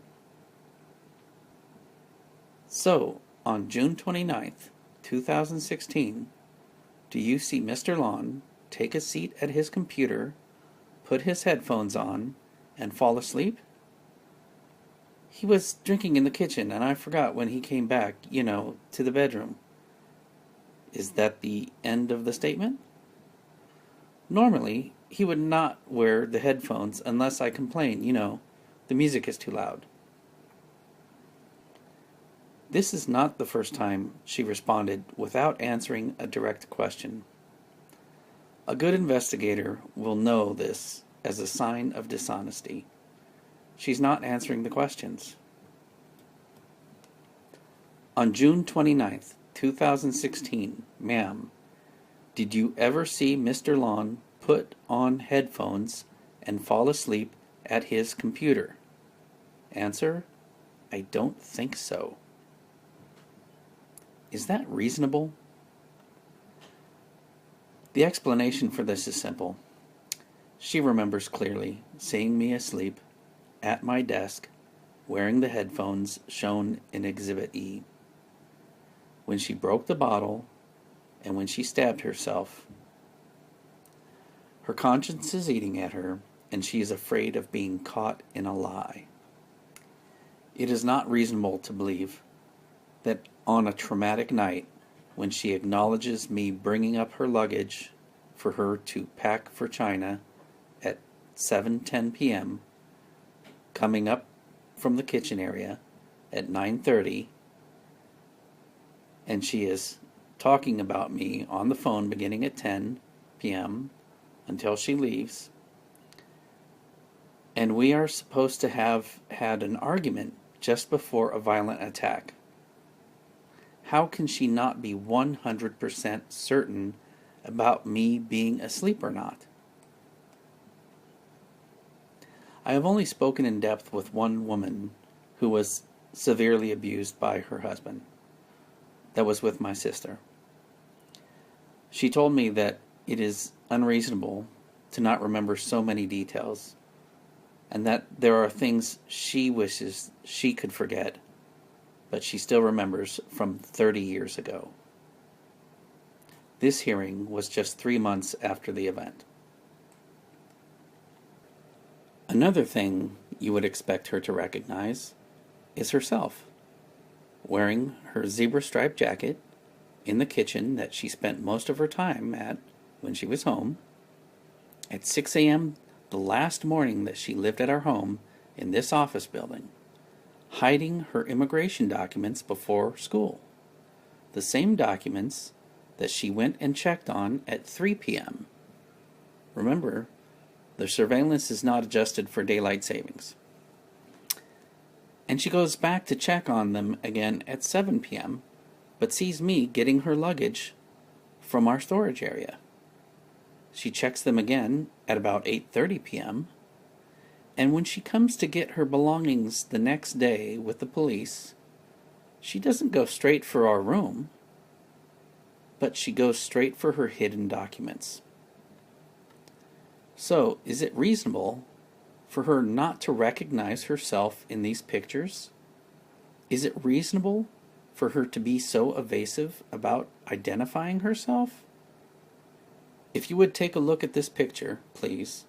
So, on June 29th, 2016, do you see Mr. Laun take a seat at his computer, put his headphones on, and fall asleep? He was drinking in the kitchen, and I forgot when he came back, to the bedroom. Is that the end of the statement? Normally, he would not wear the headphones unless I complain, the music is too loud. This is not the first time she responded without answering a direct question. A good investigator will know this as a sign of dishonesty. She's not answering the questions. On June 29th, 2016, ma'am, did you ever see Mr. Laun put on headphones and fall asleep at his computer? Answer: I don't think so. Is that reasonable? The explanation for this is simple. She remembers clearly seeing me asleep at my desk, wearing the headphones shown in Exhibit E. When she broke the bottle and when she stabbed herself, her conscience is eating at her, and she is afraid of being caught in a lie. It is not reasonable to believe that on a traumatic night, when she acknowledges me bringing up her luggage for her to pack for China at 7:10 p.m., coming up from the kitchen area at 9:30, and she is talking about me on the phone beginning at 10 p.m. until she leaves, and we are supposed to have had an argument just before a violent attack. How can she not be 100% certain about me being asleep or not? I have only spoken in depth with one woman who was severely abused by her husband. That was with my sister. She told me that it is unreasonable to not remember so many details, and that there are things she wishes she could forget, but she still remembers from 30 years ago. This hearing was just 3 months after the event. Another thing you would expect her to recognize is herself, wearing her zebra-striped jacket in the kitchen that she spent most of her time at when she was home, at 6 a.m. the last morning that she lived at our home in this office building, hiding her immigration documents before school, the same documents that she went and checked on at 3 p.m. Remember, the surveillance is not adjusted for daylight savings. And she goes back to check on them again at 7 p.m., but sees me getting her luggage from our storage area. She checks them again at about 8:30 p.m., and when she comes to get her belongings the next day with the police, She doesn't go straight for our room, but she goes straight for her hidden documents. So, is it reasonable for her not to recognize herself in these pictures? Is it reasonable for her to be so evasive about identifying herself? If you would take a look at this picture, please.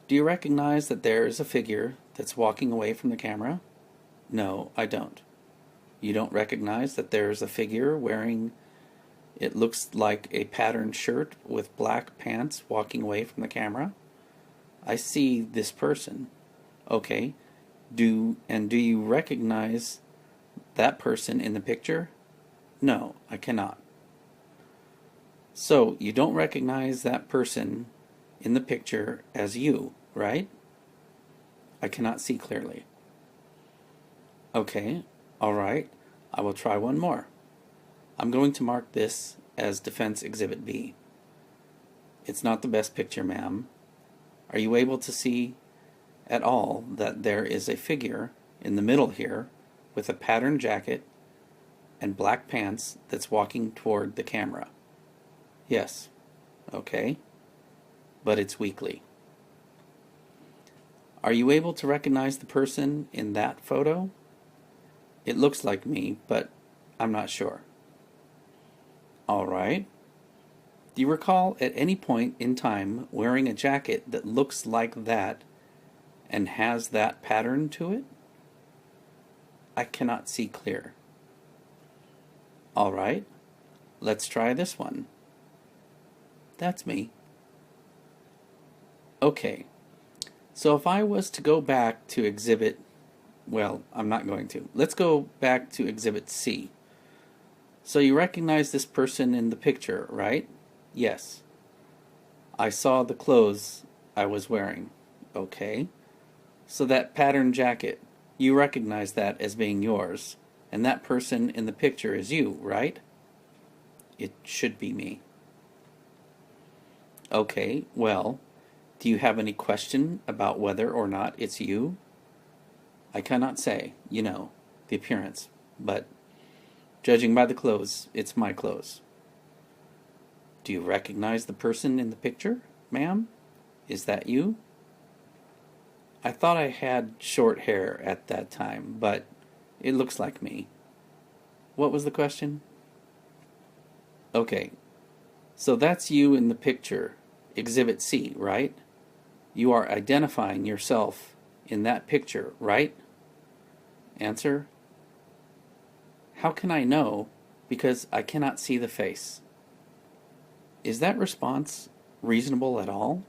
Do you recognize that there is a figure that's walking away from the camera? No, I don't. You don't recognize that there is a figure wearing, it looks like a patterned shirt with black pants walking away from the camera? I see this person. Okay. Do you recognize that person in the picture? No, I cannot. So, you don't recognize that person in the picture as you, right? I cannot see clearly. Okay, all right. I will try one more. I'm going to mark this as Defense Exhibit B. It's not the best picture, ma'am. Are you able to see at all that there is a figure in the middle here with a patterned jacket and black pants that's walking toward the camera? Yes. Okay. But it's weakly. Are you able to recognize the person in that photo? It looks like me, but I'm not sure. All right. Do you recall at any point in time wearing a jacket that looks like that and has that pattern to it? I cannot see clear. All right. Let's try this one. That's me. Okay. So if I was to go back to exhibit, well, I'm not going to. Let's go back to exhibit C. So you recognize this person in the picture, right? Yes. I saw the clothes I was wearing. Okay. So that patterned jacket, you recognize that as being yours, and that person in the picture is you, right? It should be me. Okay, well, do you have any question about whether or not it's you? I cannot say, you know, the appearance, but judging by the clothes, it's my clothes. Do you recognize the person in the picture, ma'am? Is that you? I thought I had short hair at that time, but it looks like me. What was the question? Okay, so that's you in the picture, Exhibit C, right? You are identifying yourself in that picture, right? Answer: how can I know? Because I cannot see the face. Is that response reasonable at all?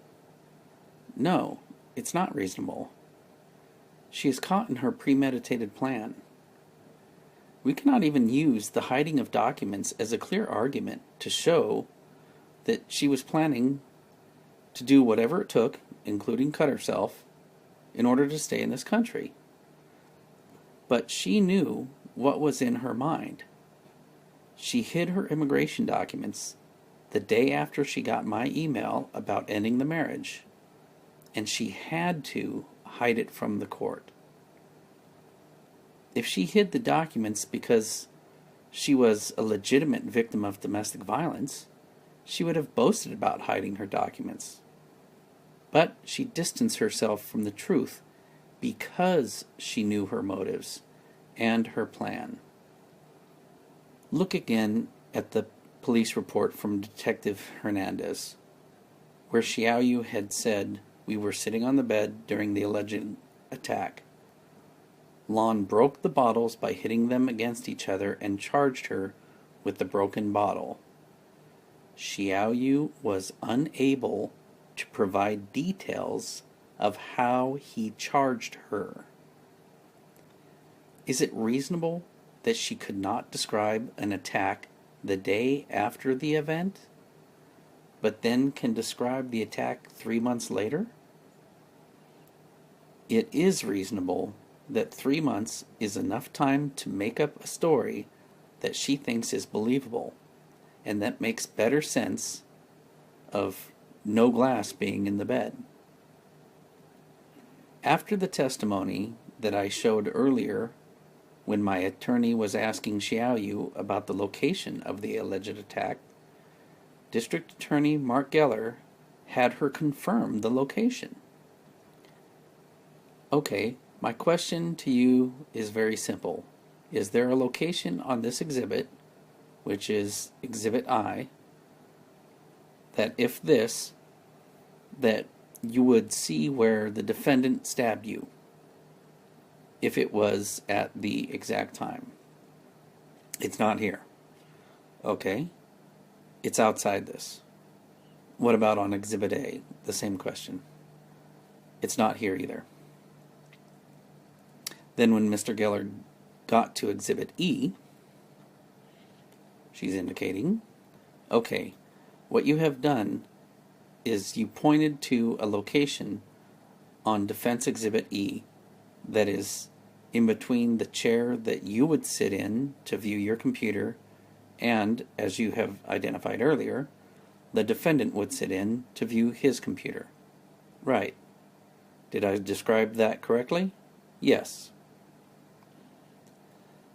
No, it's not reasonable. She is caught in her premeditated plan. We cannot even use the hiding of documents as a clear argument to show that she was planning to do whatever it took, including cut herself, in order to stay in this country. But she knew what was in her mind. She hid her immigration documents the day after she got my email about ending the marriage, and she had to hide it from the court. If she hid the documents because she was a legitimate victim of domestic violence, she would have boasted about hiding her documents. But she distanced herself from the truth because she knew her motives and her plan. Look again at the police report from Detective Hernandez, where Xiaoyu had said we were sitting on the bed during the alleged attack. Laun broke the bottles by hitting them against each other and charged her with the broken bottle. Xiaoyu was unable to provide details of how he charged her. Is it reasonable that she could not describe an attack the day after the event, but then can describe the attack 3 months later? It is reasonable that 3 months is enough time to make up a story that she thinks is believable, and that makes better sense of no glass being in the bed. After the testimony that I showed earlier when my attorney was asking Xiaoyu about the location of the alleged attack, District Attorney Mark Geller had her confirm the location. Okay, my question to you is very simple. Is there a location on this exhibit, which is Exhibit I, that you would see where the defendant stabbed you, if it was at the exact time? It's not here. Okay, it's outside this. What about on Exhibit A? The same question. It's not here either. Then when Mr. Geller got to Exhibit E, she's indicating, okay, what you have done is you pointed to a location on Defense Exhibit E that is in between the chair that you would sit in to view your computer and, as you have identified earlier, the defendant would sit in to view his computer. Right. Did I describe that correctly? Yes.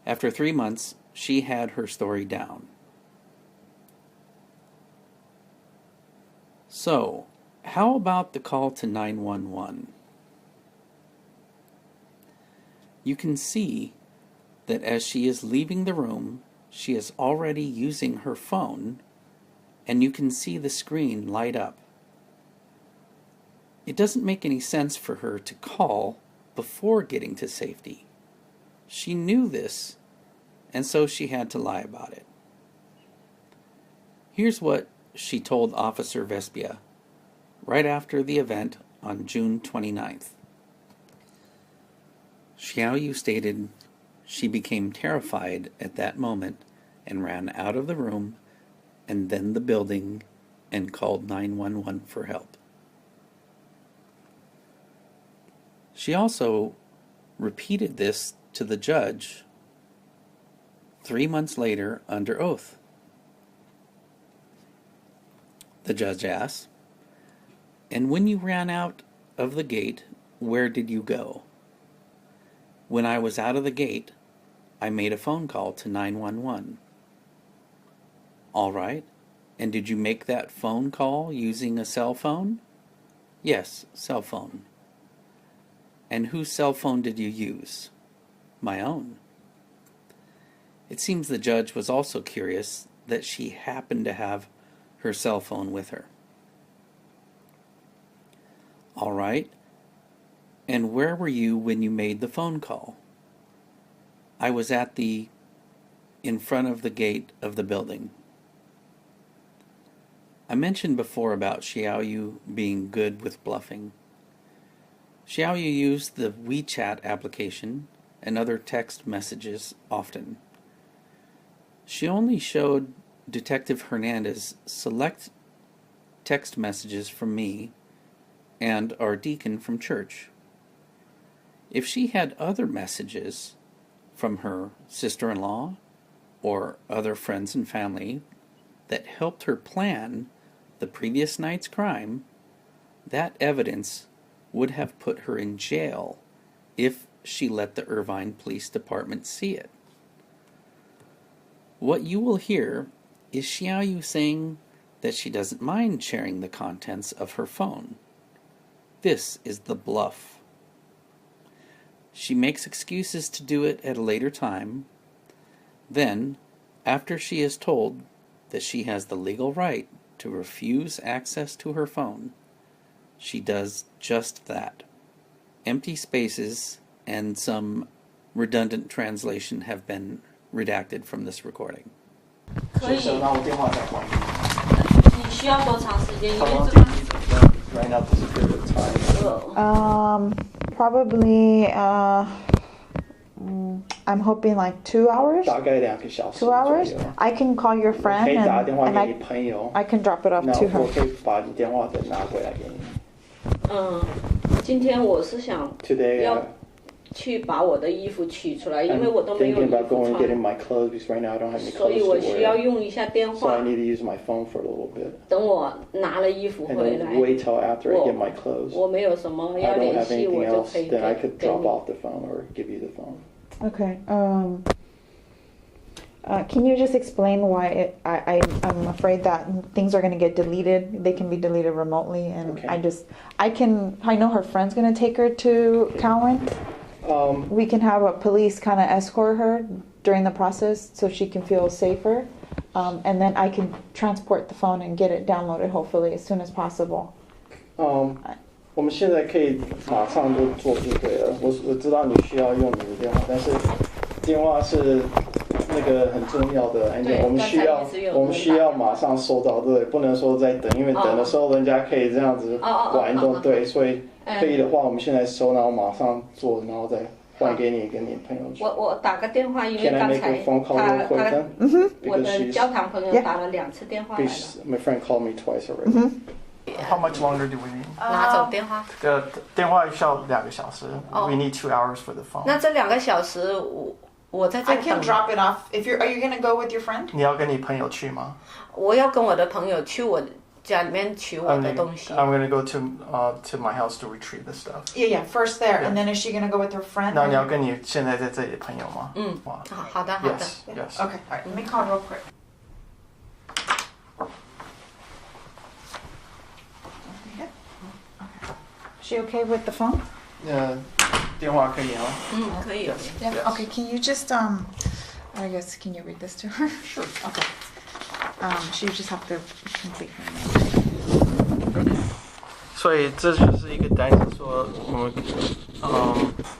After 3 months, she had her story down. So, how about the call to 911? You can see that as she is leaving the room, she is already using her phone, and you can see the screen light up. It doesn't make any sense for her to call before getting to safety. She knew this, and so she had to lie about it. Here's what she told Officer Vespia right after the event on June 29th. Xiaoyu stated she became terrified at that moment and ran out of the room and then the building and called 911 for help. She also repeated this to the judge 3 months later under oath. The judge asked, "And when you ran out of the gate, where did you go?" "When I was out of the gate, I made a phone call to 911. "All right. And did you make that phone call using a cell phone?" "Yes, cell phone." "And whose cell phone did you use?" "My own." It seems the judge was also curious that she happened to have her cell phone with her. "All right. And where were you when you made the phone call?" "I was in front of the gate of the building." I mentioned before about Xiaoyu being good with bluffing. Xiaoyu used the WeChat application and other text messages often. She only showed Detective Hernandez select text messages from me and our deacon from church. If she had other messages from her sister-in-law or other friends and family that helped her plan the previous night's crime, that evidence would have put her in jail if she let the Irvine Police Department see it. What you will hear is Xiaoyu saying that she doesn't mind sharing the contents of her phone. This is the bluff. She makes excuses to do it at a later time. Then, after she is told that she has the legal right to refuse access to her phone, she does just that. Empty spaces and some redundant translation have been redacted from this recording. 可以。先生，那我电话再还你。你需要多长时间？因 How 为 long 这 do 个 you need? Right now, this is a bit of time. Probably, I'm hoping like 2 hours. 大概2个小时 2 hours? 左右。 I can call your 可 friend 以打电话 and 给你朋友。 I can drop it off 那 to 我 her. 可以把你电话再拿回来给你。今天我是想 Today, 要去把我的衣服取出来，因为 I'm 我都没有 thinking 衣 about 服 going and getting 穿， my clothes because right now I don't have any 所以 clothes 我 to 需要 wear. 用一下电 So I 话。 need to use my phone for a little bit. 等我拿了衣服 And 回来， then wait till after I get my clothes. 我没有什么 I 要 don't 联 have 系，我 anything 就 else, 可以 then I 给 could 给 drop 你。 off the phone or give you the phone. Okay. Can you just explain why I'm afraid that things are going to get deleted? They can be deleted remotely, and Okay. I know her friend's going to take her to Cowan. We can have a police kind of escort her during the process so she can feel safer. And then I can transport the phone and get it downloaded hopefully as soon as possible. 我们现在可以马上就做就对了。我知道你需要用你的电话，但是电话是那个很重要的案件，我们需要马上收到，对，不能说再等，因为等的时候人家可以这样子玩动，对，所以可以的话，我们现在收，然后马上做，然后再换给你跟你朋友去。我打个电话，因为刚才我的焦糖朋友打了2次电话来了。My friend called me twice already. How much longer do we need? 哪种电话？电话需要2个小时。We need 2 hours for the phone. 那这2个小时我在这 I can drop it off. Are you gonna go with your friend? 你要跟你朋友去吗？我要跟我的朋友去我家里面取我的东西。I'm gonna go to my house to retrieve the stuff. Yeah. First there, and then is she gonna go with her friend? 那你要跟你现在在这里的朋友吗？好的。Yes. Okay. All right. Let me call real quick. She okay with the phone? 电话可以啊。可以。Yeah. Okay. Can you just I guess can you read this to her? Sure. Okay. She just have to complete her name. 所以这就是一个单子说，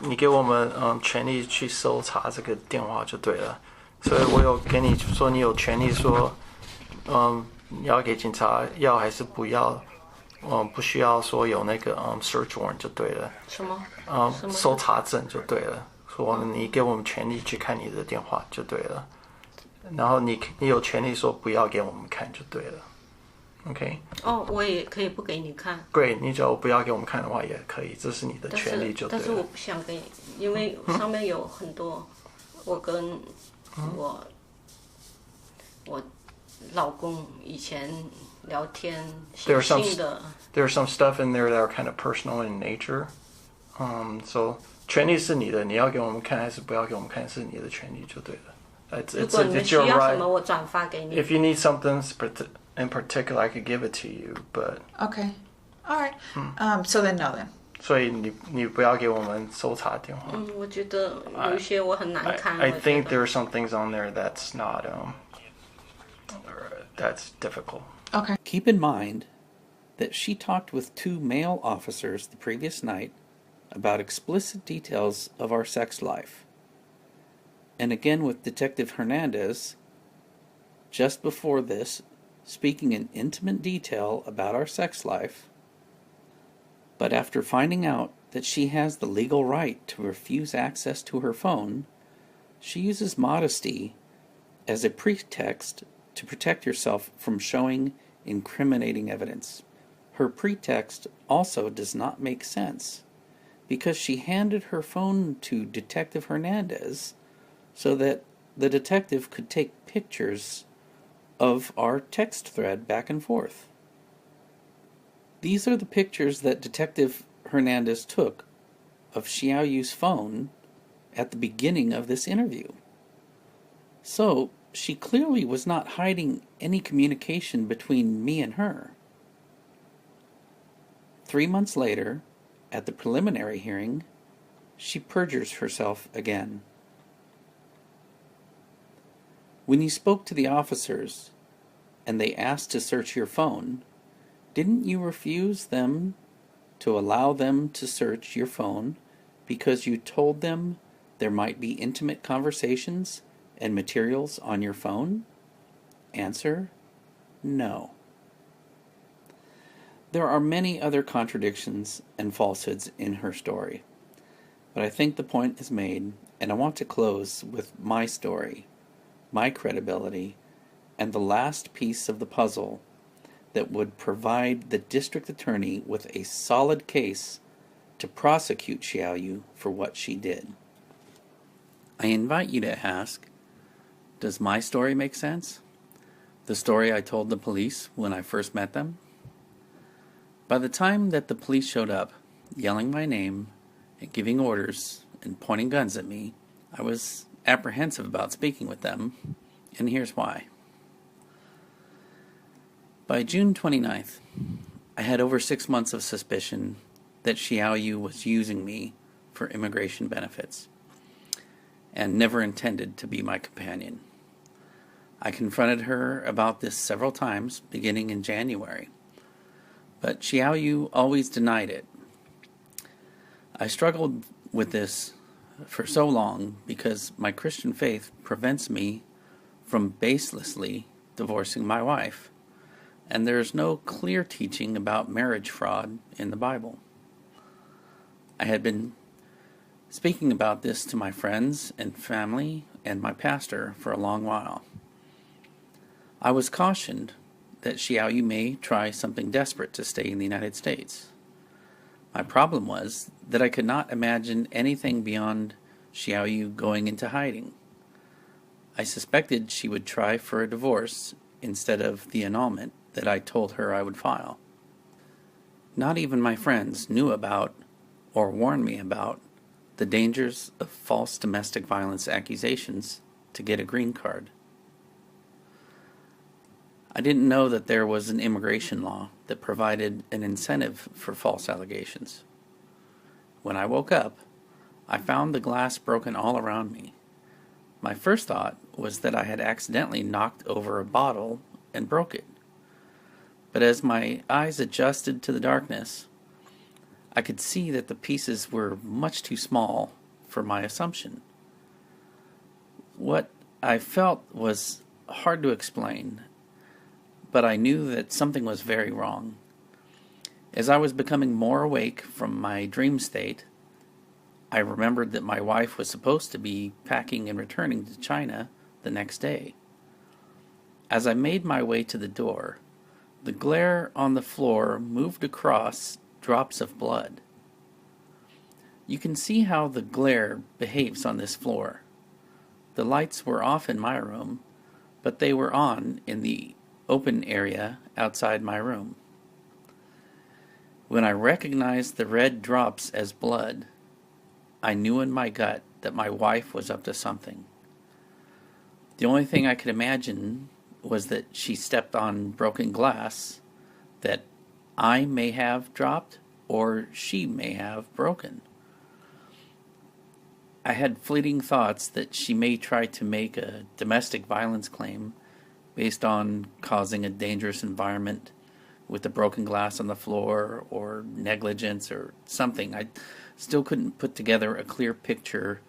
你给我们权利去搜查这个电话就对了。所以我有跟你说，你有权利说，你要给警察要还是不要。不需要说有那个search warrant 就对了。什么？搜查证就对了。说你给我们权利去看你的电话就对了。然后你有权利说不要给我们看就对了。OK。我也可以不给你看。对，你只要不要给我们看的话也可以，这是你的权利就对了。但是我不想给你，因为上面有很多我跟我老公以前聊天写信的。There's some stuff in there that are kind of personal in nature. So 权利是你的，你要给我们看还是不要给我们看是你的权利就对了。如果你们需要什么，我转发给你。If you need something in particular, I could give it to you, but. Okay. All right. So then no then. 所以你不要给我们搜查电话。我觉得有些我很难看。I think there are some things on there that's not that's difficult. Okay. Keep in mind that she talked with 2 male officers the previous night about explicit details of our sex life, and again with Detective Hernandez just before this, speaking in intimate detail about our sex life. But after finding out that she has the legal right to refuse access to her phone, she uses modesty as a pretext to protect herself from showing incriminating evidence. Her pretext also does not make sense, because she handed her phone to Detective Hernandez so that the detective could take pictures of our text thread back and forth. These are the pictures that Detective Hernandez took of Xiaoyu's phone at the beginning of this interview. So, she clearly was not hiding any communication between me and her. 3 months later, at the preliminary hearing, she perjures herself again. When you spoke to the officers and they asked to search your phone, didn't you refuse them to allow them to search your phone because you told them there might be intimate conversations and materials on your phone? Answer: no. There are many other contradictions and falsehoods in her story, but I think the point is made, and I want to close with my story, my credibility, and the last piece of the puzzle that would provide the district attorney with a solid case to prosecute Xiaoyu for what she did. I invite you to ask, does my story make sense? The story I told the police when I first met them? By the time that the police showed up, yelling my name and giving orders and pointing guns at me, I was apprehensive about speaking with them, and here's why. By June 29th, I had over 6 months of suspicion that Xiaoyu was using me for immigration benefits, and never intended to be my companion. I confronted her about this several times, beginning in January, but Xiaoyu always denied it. I struggled with this for so long because my Christian faith prevents me from baselessly divorcing my wife, and there is no clear teaching about marriage fraud in the Bible. I had been speaking about this to my friends and family and my pastor for a long while. I was cautioned that Xiaoyu may try something desperate to stay in the United States. My problem was that I could not imagine anything beyond Xiaoyu going into hiding. I suspected she would try for a divorce instead of the annulment that I told her I would file. Not even my friends knew about or warned me about the dangers of false domestic violence accusations to get a green card. I didn't know that there was an immigration law that provided an incentive for false allegations. When I woke up, I found the glass broken all around me. My first thought was that I had accidentally knocked over a bottle and broke it. But as my eyes adjusted to the darkness, I could see that the pieces were much too small for my assumption. What I felt was hard to explain, but I knew that something was very wrong. As I was becoming more awake from my dream state, I remembered that my wife was supposed to be packing and returning to China the next day. As I made my way to the door, the glare on the floor moved across drops of blood. You can see how the glare behaves on this floor. The lights were off in my room, but they were on in the open area outside my room. When I recognized the red drops as blood, I knew in my gut that my wife was up to something. The only thing I could imagine was that she stepped on broken glass that I may have dropped or she may have broken. I had fleeting thoughts that she may try to make a domestic violence claim based on causing a dangerous environment with the broken glass on the floor, or negligence or something. I still couldn't put together a clear picture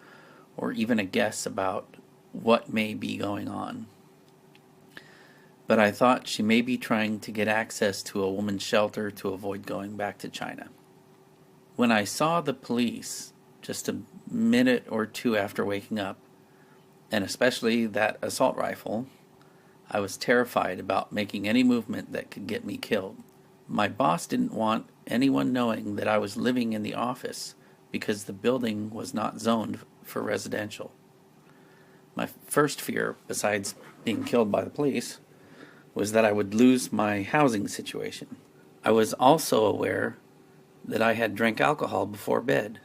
or even a guess about what may be going on. But I thought she may be trying to get access to a woman's shelter to avoid going back to China. When I saw the police just a minute or two after waking up, and especially that assault rifle, I was terrified about making any movement that could get me killed. My boss didn't want anyone knowing that I was living in the office because the building was not zoned for residential. My first fear, besides being killed by the police, was that I would lose my housing situation. I was also aware that I had drank alcohol before bed,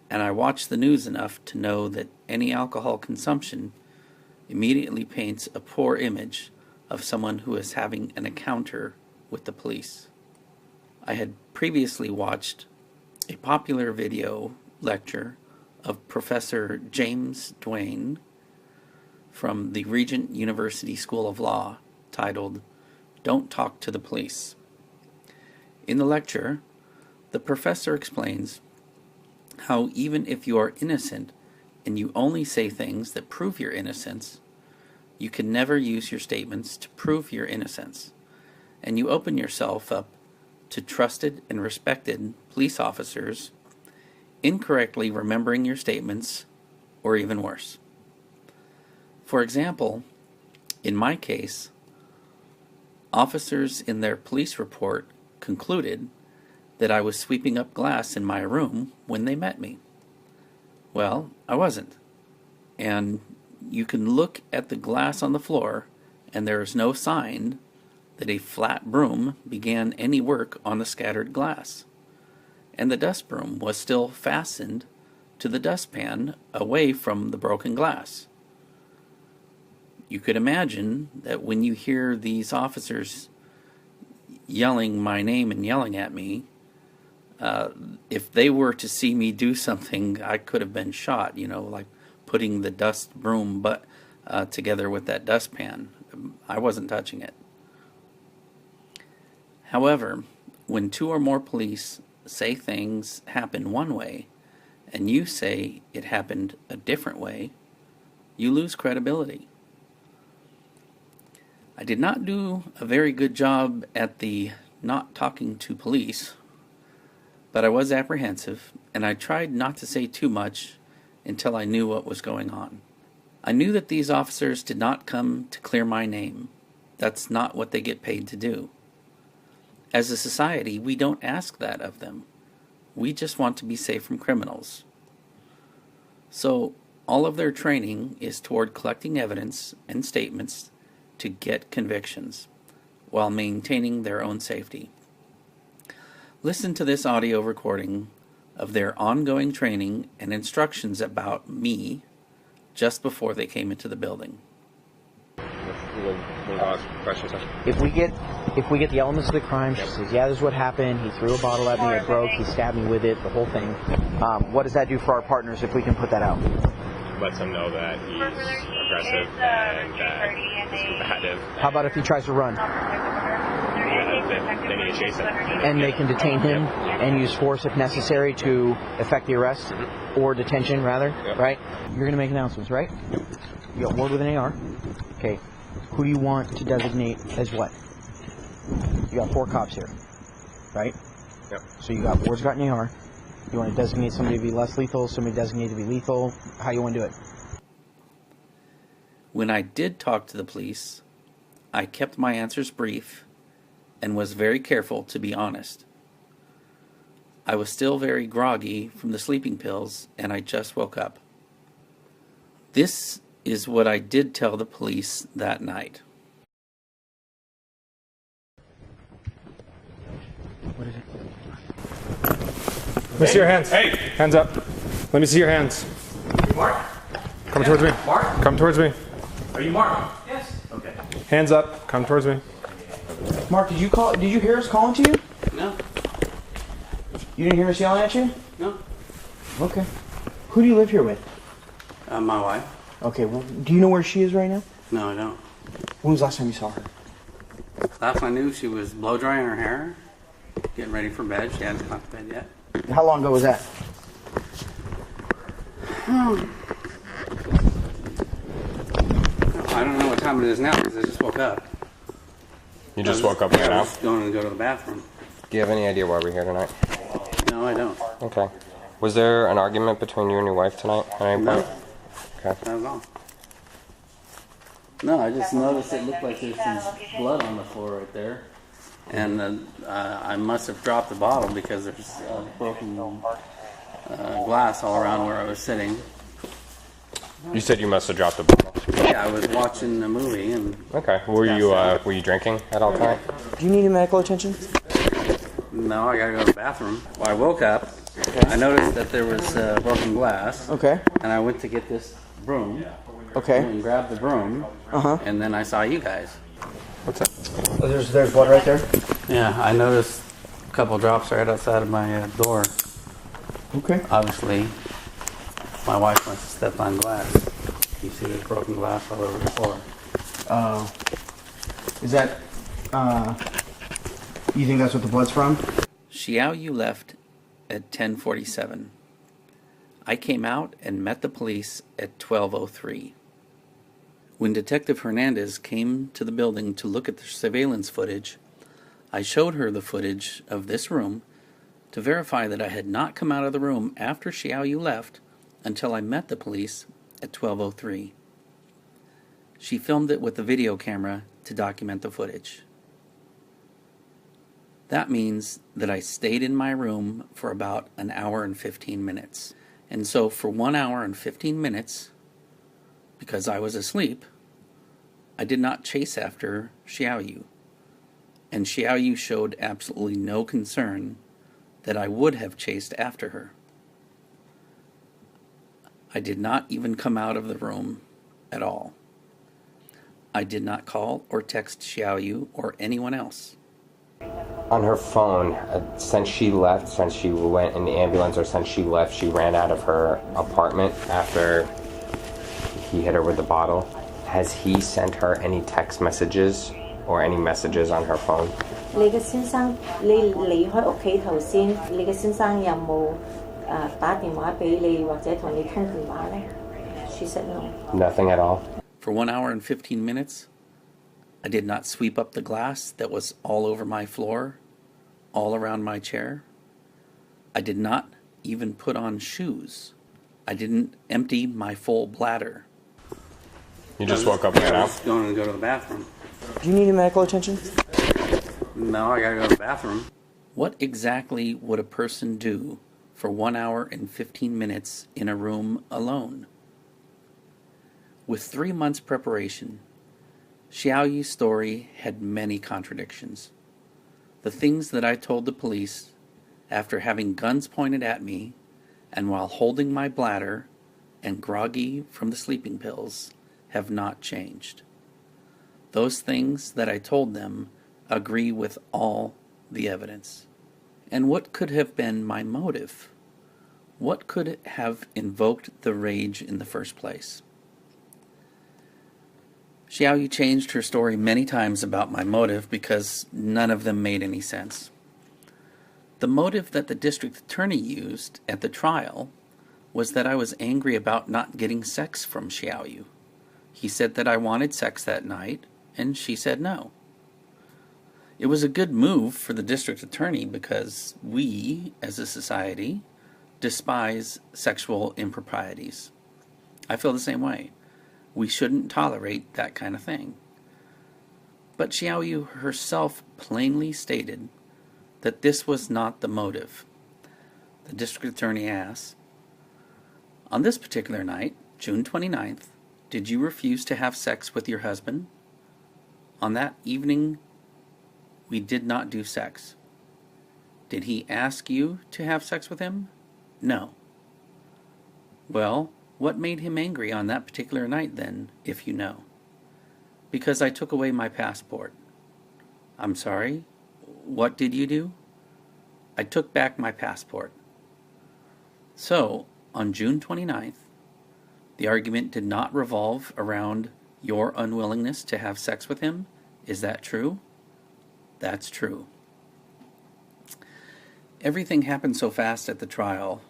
and I watched the news enough to know that any alcohol consumption immediately paints a poor image of someone who is having an encounter with the police. I had previously watched a popular video lecture of Professor James Duane from the Regent University School of Law titled, "Don't Talk to the Police." In the lecture, the professor explains how even if you are innocent and you only say things that prove your innocence, you can never use your statements to prove your innocence, and you open yourself up to trusted and respected police officers incorrectly remembering your statements, or even worse. For example, in my case, officers in their police report concluded that I was sweeping up glass in my room when they met me. Well, I wasn't. And you can look at the glass on the floor, and there is no sign that a flat broom began any work on the scattered glass. And the dust broom was still fastened to the dustpan away from the broken glass. You could imagine that when you hear these officers yelling my name and yelling at me, if they were to see me do something, I could have been shot, like putting the dust broom together with that dustpan. I wasn't touching it. However, when 2 or more police say things happen one way, and you say it happened a different way, you lose credibility. I did not do a very good job at the not talking to police, but I was apprehensive, and I tried not to say too much until I knew what was going on. I knew that these officers did not come to clear my name. That's not what they get paid to do. As a society, we don't ask that of them. We just want to be safe from criminals. So, all of their training is toward collecting evidence and statements to get convictions, while maintaining their own safety. Listen to this audio recording of their ongoing training and instructions about me just before they came into the building. If we get the elements of the crime, she says, yeah, this is what happened, he threw a bottle at me, it broke, he stabbed me with it, the whole thing. What does that do for our partners if we can put that out? Lets them know that he's aggressive and that he's combative. How about if he tries to run? They need to chase him. And they can detain him and use force if necessary to effect the arrest, or detention rather, right? You're going to make announcements, right? You got word with an AR. Okay. Who do you want to designate as what? You got 4 cops here, right? Yep. So you got ward's got an AR. You want to designate somebody to be less lethal, somebody designated to be lethal? How you want to do it? When I did talk to the police, I kept my answers brief and was very careful to be honest. I was still very groggy from the sleeping pills, and I just woke up. This is what I did tell the police that night. What is it? Let me see your hands. Hey! Hands up. Let me see your hands. Mark? Come towards me. Mark? Come towards me. Are you Mark? Yes. Okay. Hands up. Come towards me. Mark, did you hear us calling to you? No. You didn't hear us yelling at you? No. Okay. Who do you live here with? My wife. Okay, well, do you know where she is right now? No, I don't. When was the last time you saw her? Last I knew, she was blow drying her hair, getting ready for bed. She hadn't gone to bed yet. How long ago was that? I don't know what time it is now because I just woke up. You just woke up right now? I was going to go to the bathroom. Do you have any idea why we're here tonight? No, I don't. Okay. Was there an argument between you and your wife tonight at any point? Okay. Not at all. No, I just noticed it looked like there's some blood on the floor right there. And I must have dropped the bottle because there's broken glass all around where I was sitting. You said you must have dropped the bottle. Yeah, I was watching a movie and... Okay. Were you drinking at all time? Do you need any medical attention? No, I gotta go to the bathroom. Well, I woke up. Okay. I noticed that there was broken glass. Okay. And I went to get this broom. Okay. And grabbed the broom. And then I saw you guys. What's that? Oh, there's blood right there? Yeah, I noticed a couple drops right outside of my door. Okay. Obviously, my wife must have stepped on glass. You see there's broken glass all over the floor. Is that, you think that's what the blood's from? Xiao Yu left at 10:47. I came out and met the police at 12:03. When Detective Hernandez came to the building to look at the surveillance footage, I showed her the footage of this room to verify that I had not come out of the room after Xiao Yu left until I met the police at 12:03. She filmed it with the video camera to document the footage. That means that I stayed in my room for about an hour and 15 minutes. And so for 1 hour and 15 minutes, because I was asleep, I did not chase after Xiao Yu. And Xiao Yu showed absolutely no concern that I would have chased after her. I did not even come out of the room at all. I did not call or text Xiaoyu or anyone else. On her phone, since she left, since she went in the ambulance, or since she left, she ran out of her apartment after he hit her with the bottle. Has he sent her any text messages or any messages on her phone? 你嘅先生，你離開屋企頭先，你嘅先生有冇打電話俾你或者同你通電話呢？ She said no. Nothing at all? For 1 hour and 15 minutes, I did not sweep up the glass that was all over my floor, all around my chair. I did not even put on shoes. I didn't empty my full bladder. You just woke up right now? Going to go to the bathroom. Do you need medical attention? No, I gotta go to the bathroom. What exactly would a person do for 1 hour and 15 minutes in a room alone? With 3 months preparation, Xiaoyu's story had many contradictions. The things that I told the police after having guns pointed at me and while holding my bladder and groggy from the sleeping pills have not changed. Those things that I told them agree with all the evidence. And what could have been my motive? What could have invoked the rage in the first place? Xiaoyu changed her story many times about my motive because none of them made any sense. The motive that the district attorney used at the trial was that I was angry about not getting sex from Xiaoyu. He said that I wanted sex that night, and she said no. It was a good move for the district attorney because we, as a society, despise sexual improprieties. I feel the same way. We shouldn't tolerate that kind of thing. But Xiaoyu herself plainly stated that this was not the motive. The district attorney asked, "On this particular night, June 29th, did you refuse to have sex with your husband? On that evening, we did not do sex. Did he ask you to have sex with him? No. Well, what made him angry on that particular night then, if you know? Because I took away my passport. I'm sorry, what did you do? I took back my passport. So, on June 29th, the argument did not revolve around your unwillingness to have sex with him. Is that true? That's true." Everything happened so fast at the trial.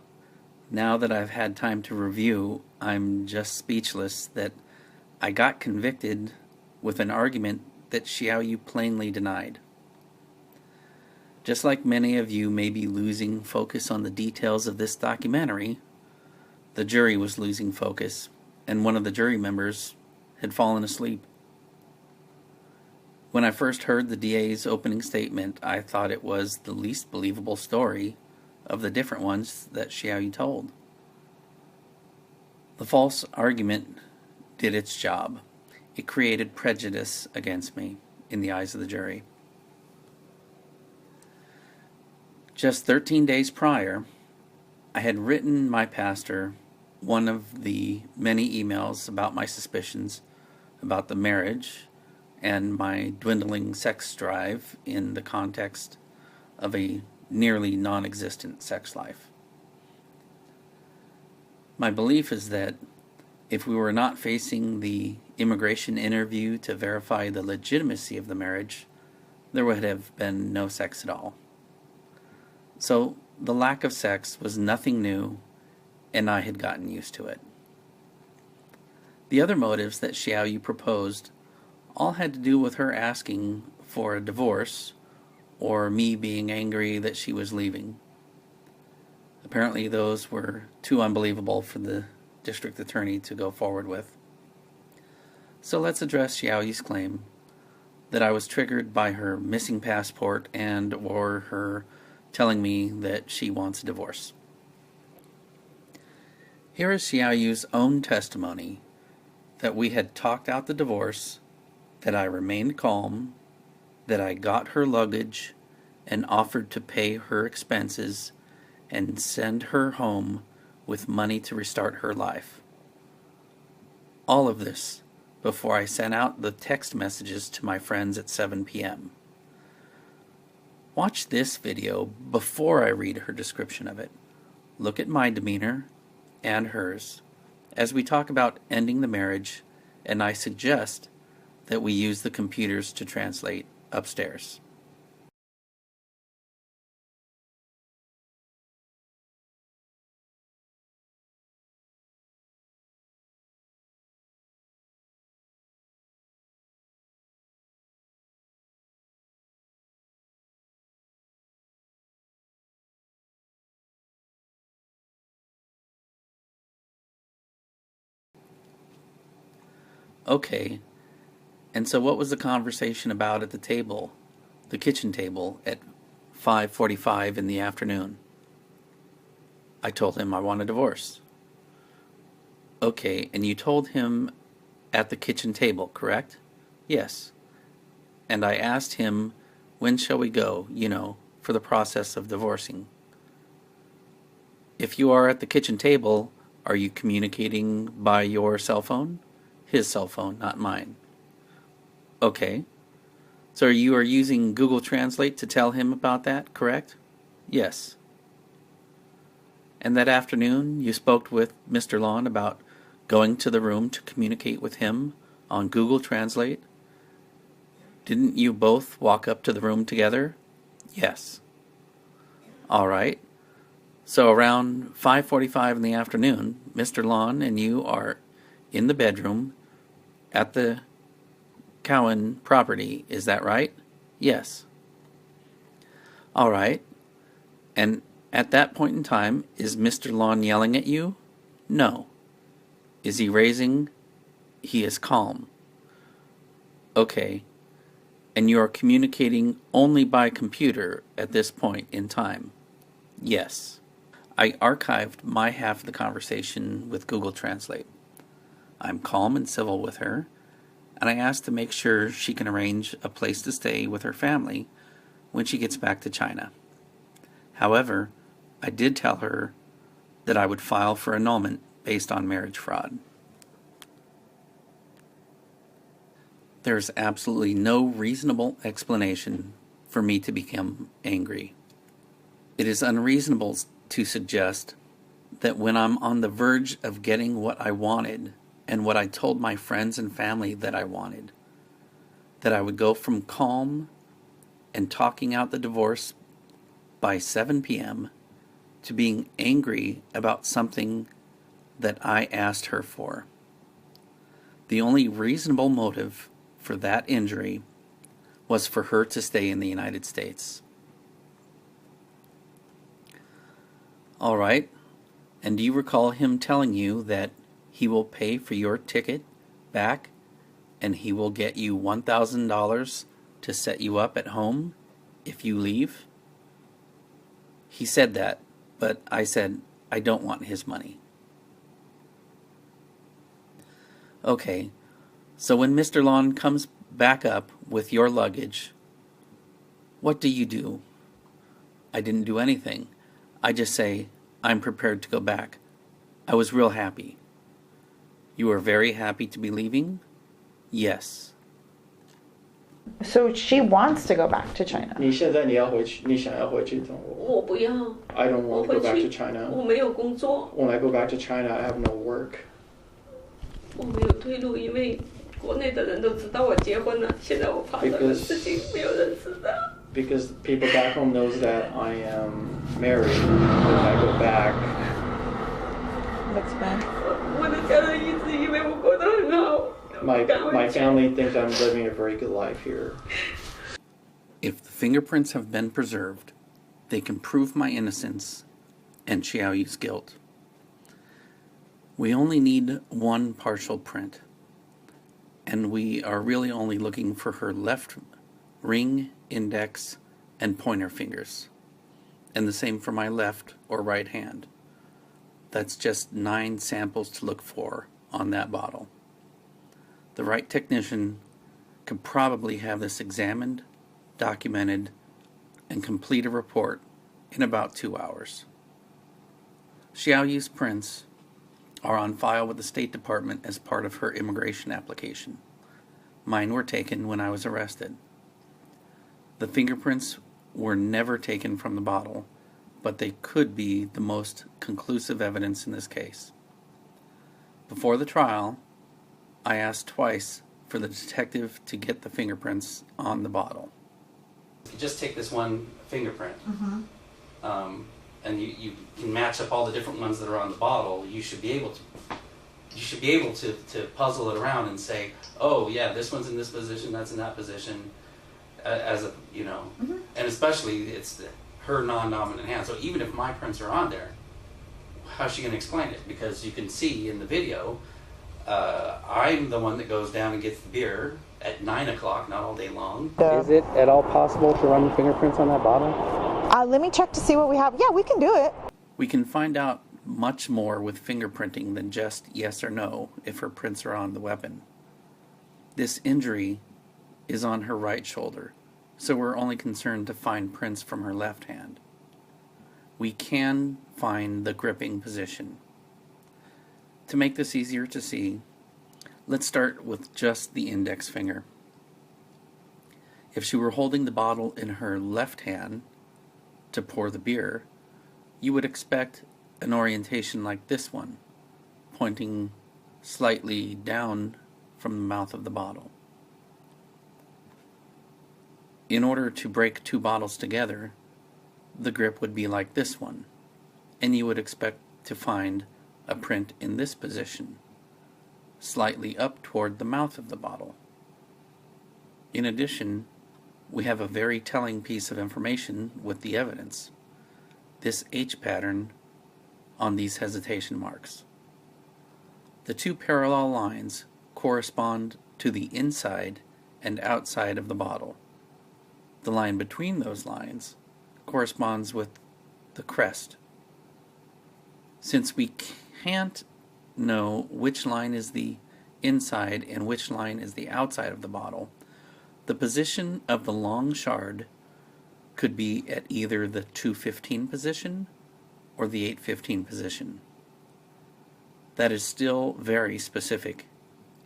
Now that I've had time to review, I'm just speechless that I got convicted with an argument that Xiaoyu plainly denied. Just like many of you may be losing focus on the details of this documentary, the jury was losing focus, and one of the jury members had fallen asleep. When I first heard the DA's opening statement, I thought it was the least believable story of the different ones that Xiaoyu told. The false argument did its job. It created prejudice against me in the eyes of the jury. Just 13 days prior, I had written my pastor one of the many emails about my suspicions about the marriage and my dwindling sex drive in the context of a nearly non-existent sex life. My belief is that if we were not facing the immigration interview to verify the legitimacy of the marriage, there would have been no sex at all. So the lack of sex was nothing new, and I had gotten used to it. The other motives that Xiaoyu proposed all had to do with her asking for a divorce or me being angry that she was leaving. Apparently those were too unbelievable for the district attorney to go forward with. So let's address Xiaoyu's claim that I was triggered by her missing passport and or her telling me that she wants a divorce. Here is Xiaoyu's own testimony that we had talked out the divorce, that I remained calm, that I got her luggage and offered to pay her expenses and send her home with money to restart her life. All of this before I sent out the text messages to my friends at 7 p.m. Watch this video before I read her description of it. Look at my demeanor and hers as we talk about ending the marriage, and I suggest that we use the computers to translate upstairs. Okay, and so what was the conversation about at the table, the kitchen table, at 5:45 in the afternoon? I told him I want a divorce. Okay, and you told him at the kitchen table, correct? Yes. And I asked him, when shall we go, for the process of divorcing? If you are at the kitchen table, are you communicating by your cell phone? His cell phone, not mine. Okay. So you are using Google Translate to tell him about that, correct? Yes. And that afternoon you spoke with Mr. Laun about going to the room to communicate with him on Google Translate? Didn't you both walk up to the room together? Yes. All right. So around 5:45 in the afternoon, Mr. Laun and you are in the bedroom at the Cowan property, is that right? Yes. All right. And at that point in time, is Mr. Laun yelling at you? No. Is he raising? He is calm. Okay. And you are communicating only by computer at this point in time? Yes. I archived my half of the conversation with Google Translate. I'm calm and civil with her, and I asked to make sure she can arrange a place to stay with her family when she gets back to China. However, I did tell her that I would file for annulment based on marriage fraud. There's absolutely no reasonable explanation for me to become angry. It is unreasonable to suggest that when I'm on the verge of getting what I wanted and what I told my friends and family that I wanted, that I would go from calm and talking out the divorce by 7 p.m. to being angry about something that I asked her for. The only reasonable motive for that injury was for her to stay in the United States. All right, and do you recall him telling you that he will pay for your ticket back and he will get you $1,000 to set you up at home if you leave? He said that, but I said, I don't want his money. Okay, so when Mr. Laun comes back up with your luggage, what do? I didn't do anything. I just say, I'm prepared to go back. I was real happy. You are very happy to be leaving? Yes. So she wants to go back to China. 你现在你要回去，你想要回去中国？我不要。I don't want to go back to China. 我没有工作。When I go back to China, I have no work. 我没有退路，因为国内的人都知道我结婚了。现在我发生的事情没有人知道。Because people back home knows that I am married. When I go back. That's bad. 我的家人一直以为我过得很好。My family thinks I'm living a very good life here. If the fingerprints have been preserved, they can prove my innocence and Xiaoyu's guilt. We only need one partial print, and we are really only looking for her left ring, index, and pointer fingers, and the same for my left or right hand. That's just 9 samples to look for on that bottle. The right technician could probably have this examined, documented, and complete a report in about 2 hours. Xiaoyu's prints are on file with the State Department as part of her immigration application. Mine were taken when I was arrested. The fingerprints were never taken from the bottle, but they could be the most conclusive evidence in this case. Before the trial, I asked twice for the detective to get the fingerprints on the bottle. You just take this one fingerprint, and you can match up all the different ones that are on the bottle. You should be able to puzzle it around and say, oh yeah, this one's in this position, that's in that position, as a, you know, and especially it's her non-dominant hand. So even if my prints are on there, how's she going to explain it? Because you can see in the video, I'm the one that goes down and gets the beer at 9 o'clock, not all day long. Is it at all possible to run the fingerprints on that bottle? Let me check to see what we have. Yeah, we can do it. We can find out much more with fingerprinting than just yes or no if her prints are on the weapon. This injury is on her right shoulder, so we're only concerned to find prints from her left hand. We can find the gripping position. To make this easier to see, let's start with just the index finger. If she were holding the bottle in her left hand to pour the beer, you would expect an orientation like this one, pointing slightly down from the mouth of the bottle. In order to break two bottles together, the grip would be like this one, and you would expect to find a print in this position, slightly up toward the mouth of the bottle. In addition, we have a very telling piece of information with the evidence, this H pattern on these hesitation marks. The two parallel lines correspond to the inside and outside of the bottle. The line between those lines corresponds with the crest. Since we can't know which line is the inside and which line is the outside of the bottle, the position of the long shard could be at either the 215 position or the 815 position. That is still very specific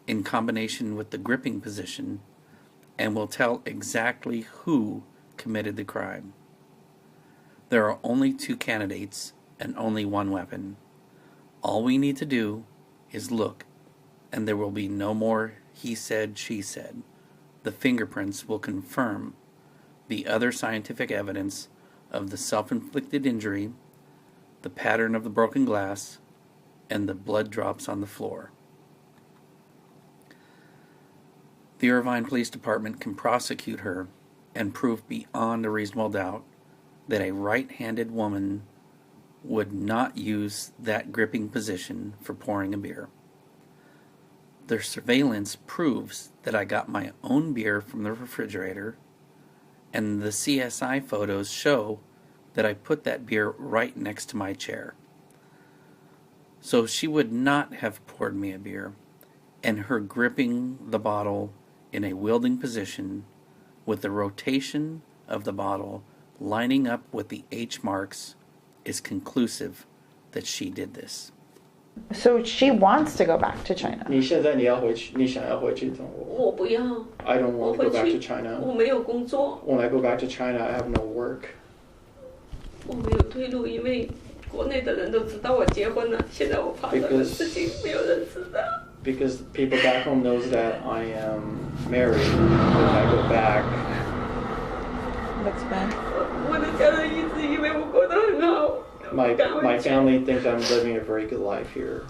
in combination with the gripping position and will tell exactly who committed the crime. There are only two candidates and only one weapon. All we need to do is look, and there will be no more he said, she said. The fingerprints will confirm the other scientific evidence of the self-inflicted injury, the pattern of the broken glass, and the blood drops on the floor. The Irvine Police Department can prosecute her and prove beyond a reasonable doubt that a right-handed woman would not use that gripping position for pouring a beer. Their surveillance proves that I got my own beer from the refrigerator, and the CSI photos show that I put that beer right next to my chair. So she would not have poured me a beer, and her gripping the bottle in a wielding position with the rotation of the bottle lining up with the H marks is conclusive that she did this. So she wants to go back to China. 你现在你想要回去中国？我不要。 I don't want to go back to China. 我没有工作。 When I go back to China, I have no work. 我没有退路，因为国内的人都知道我结婚了，现在我发生的事情没有人知道。 Because people back home knows that I am married when I go back. That's bad. 我的家人一直以为我过得很好。 My family thinks I'm living a very good life here.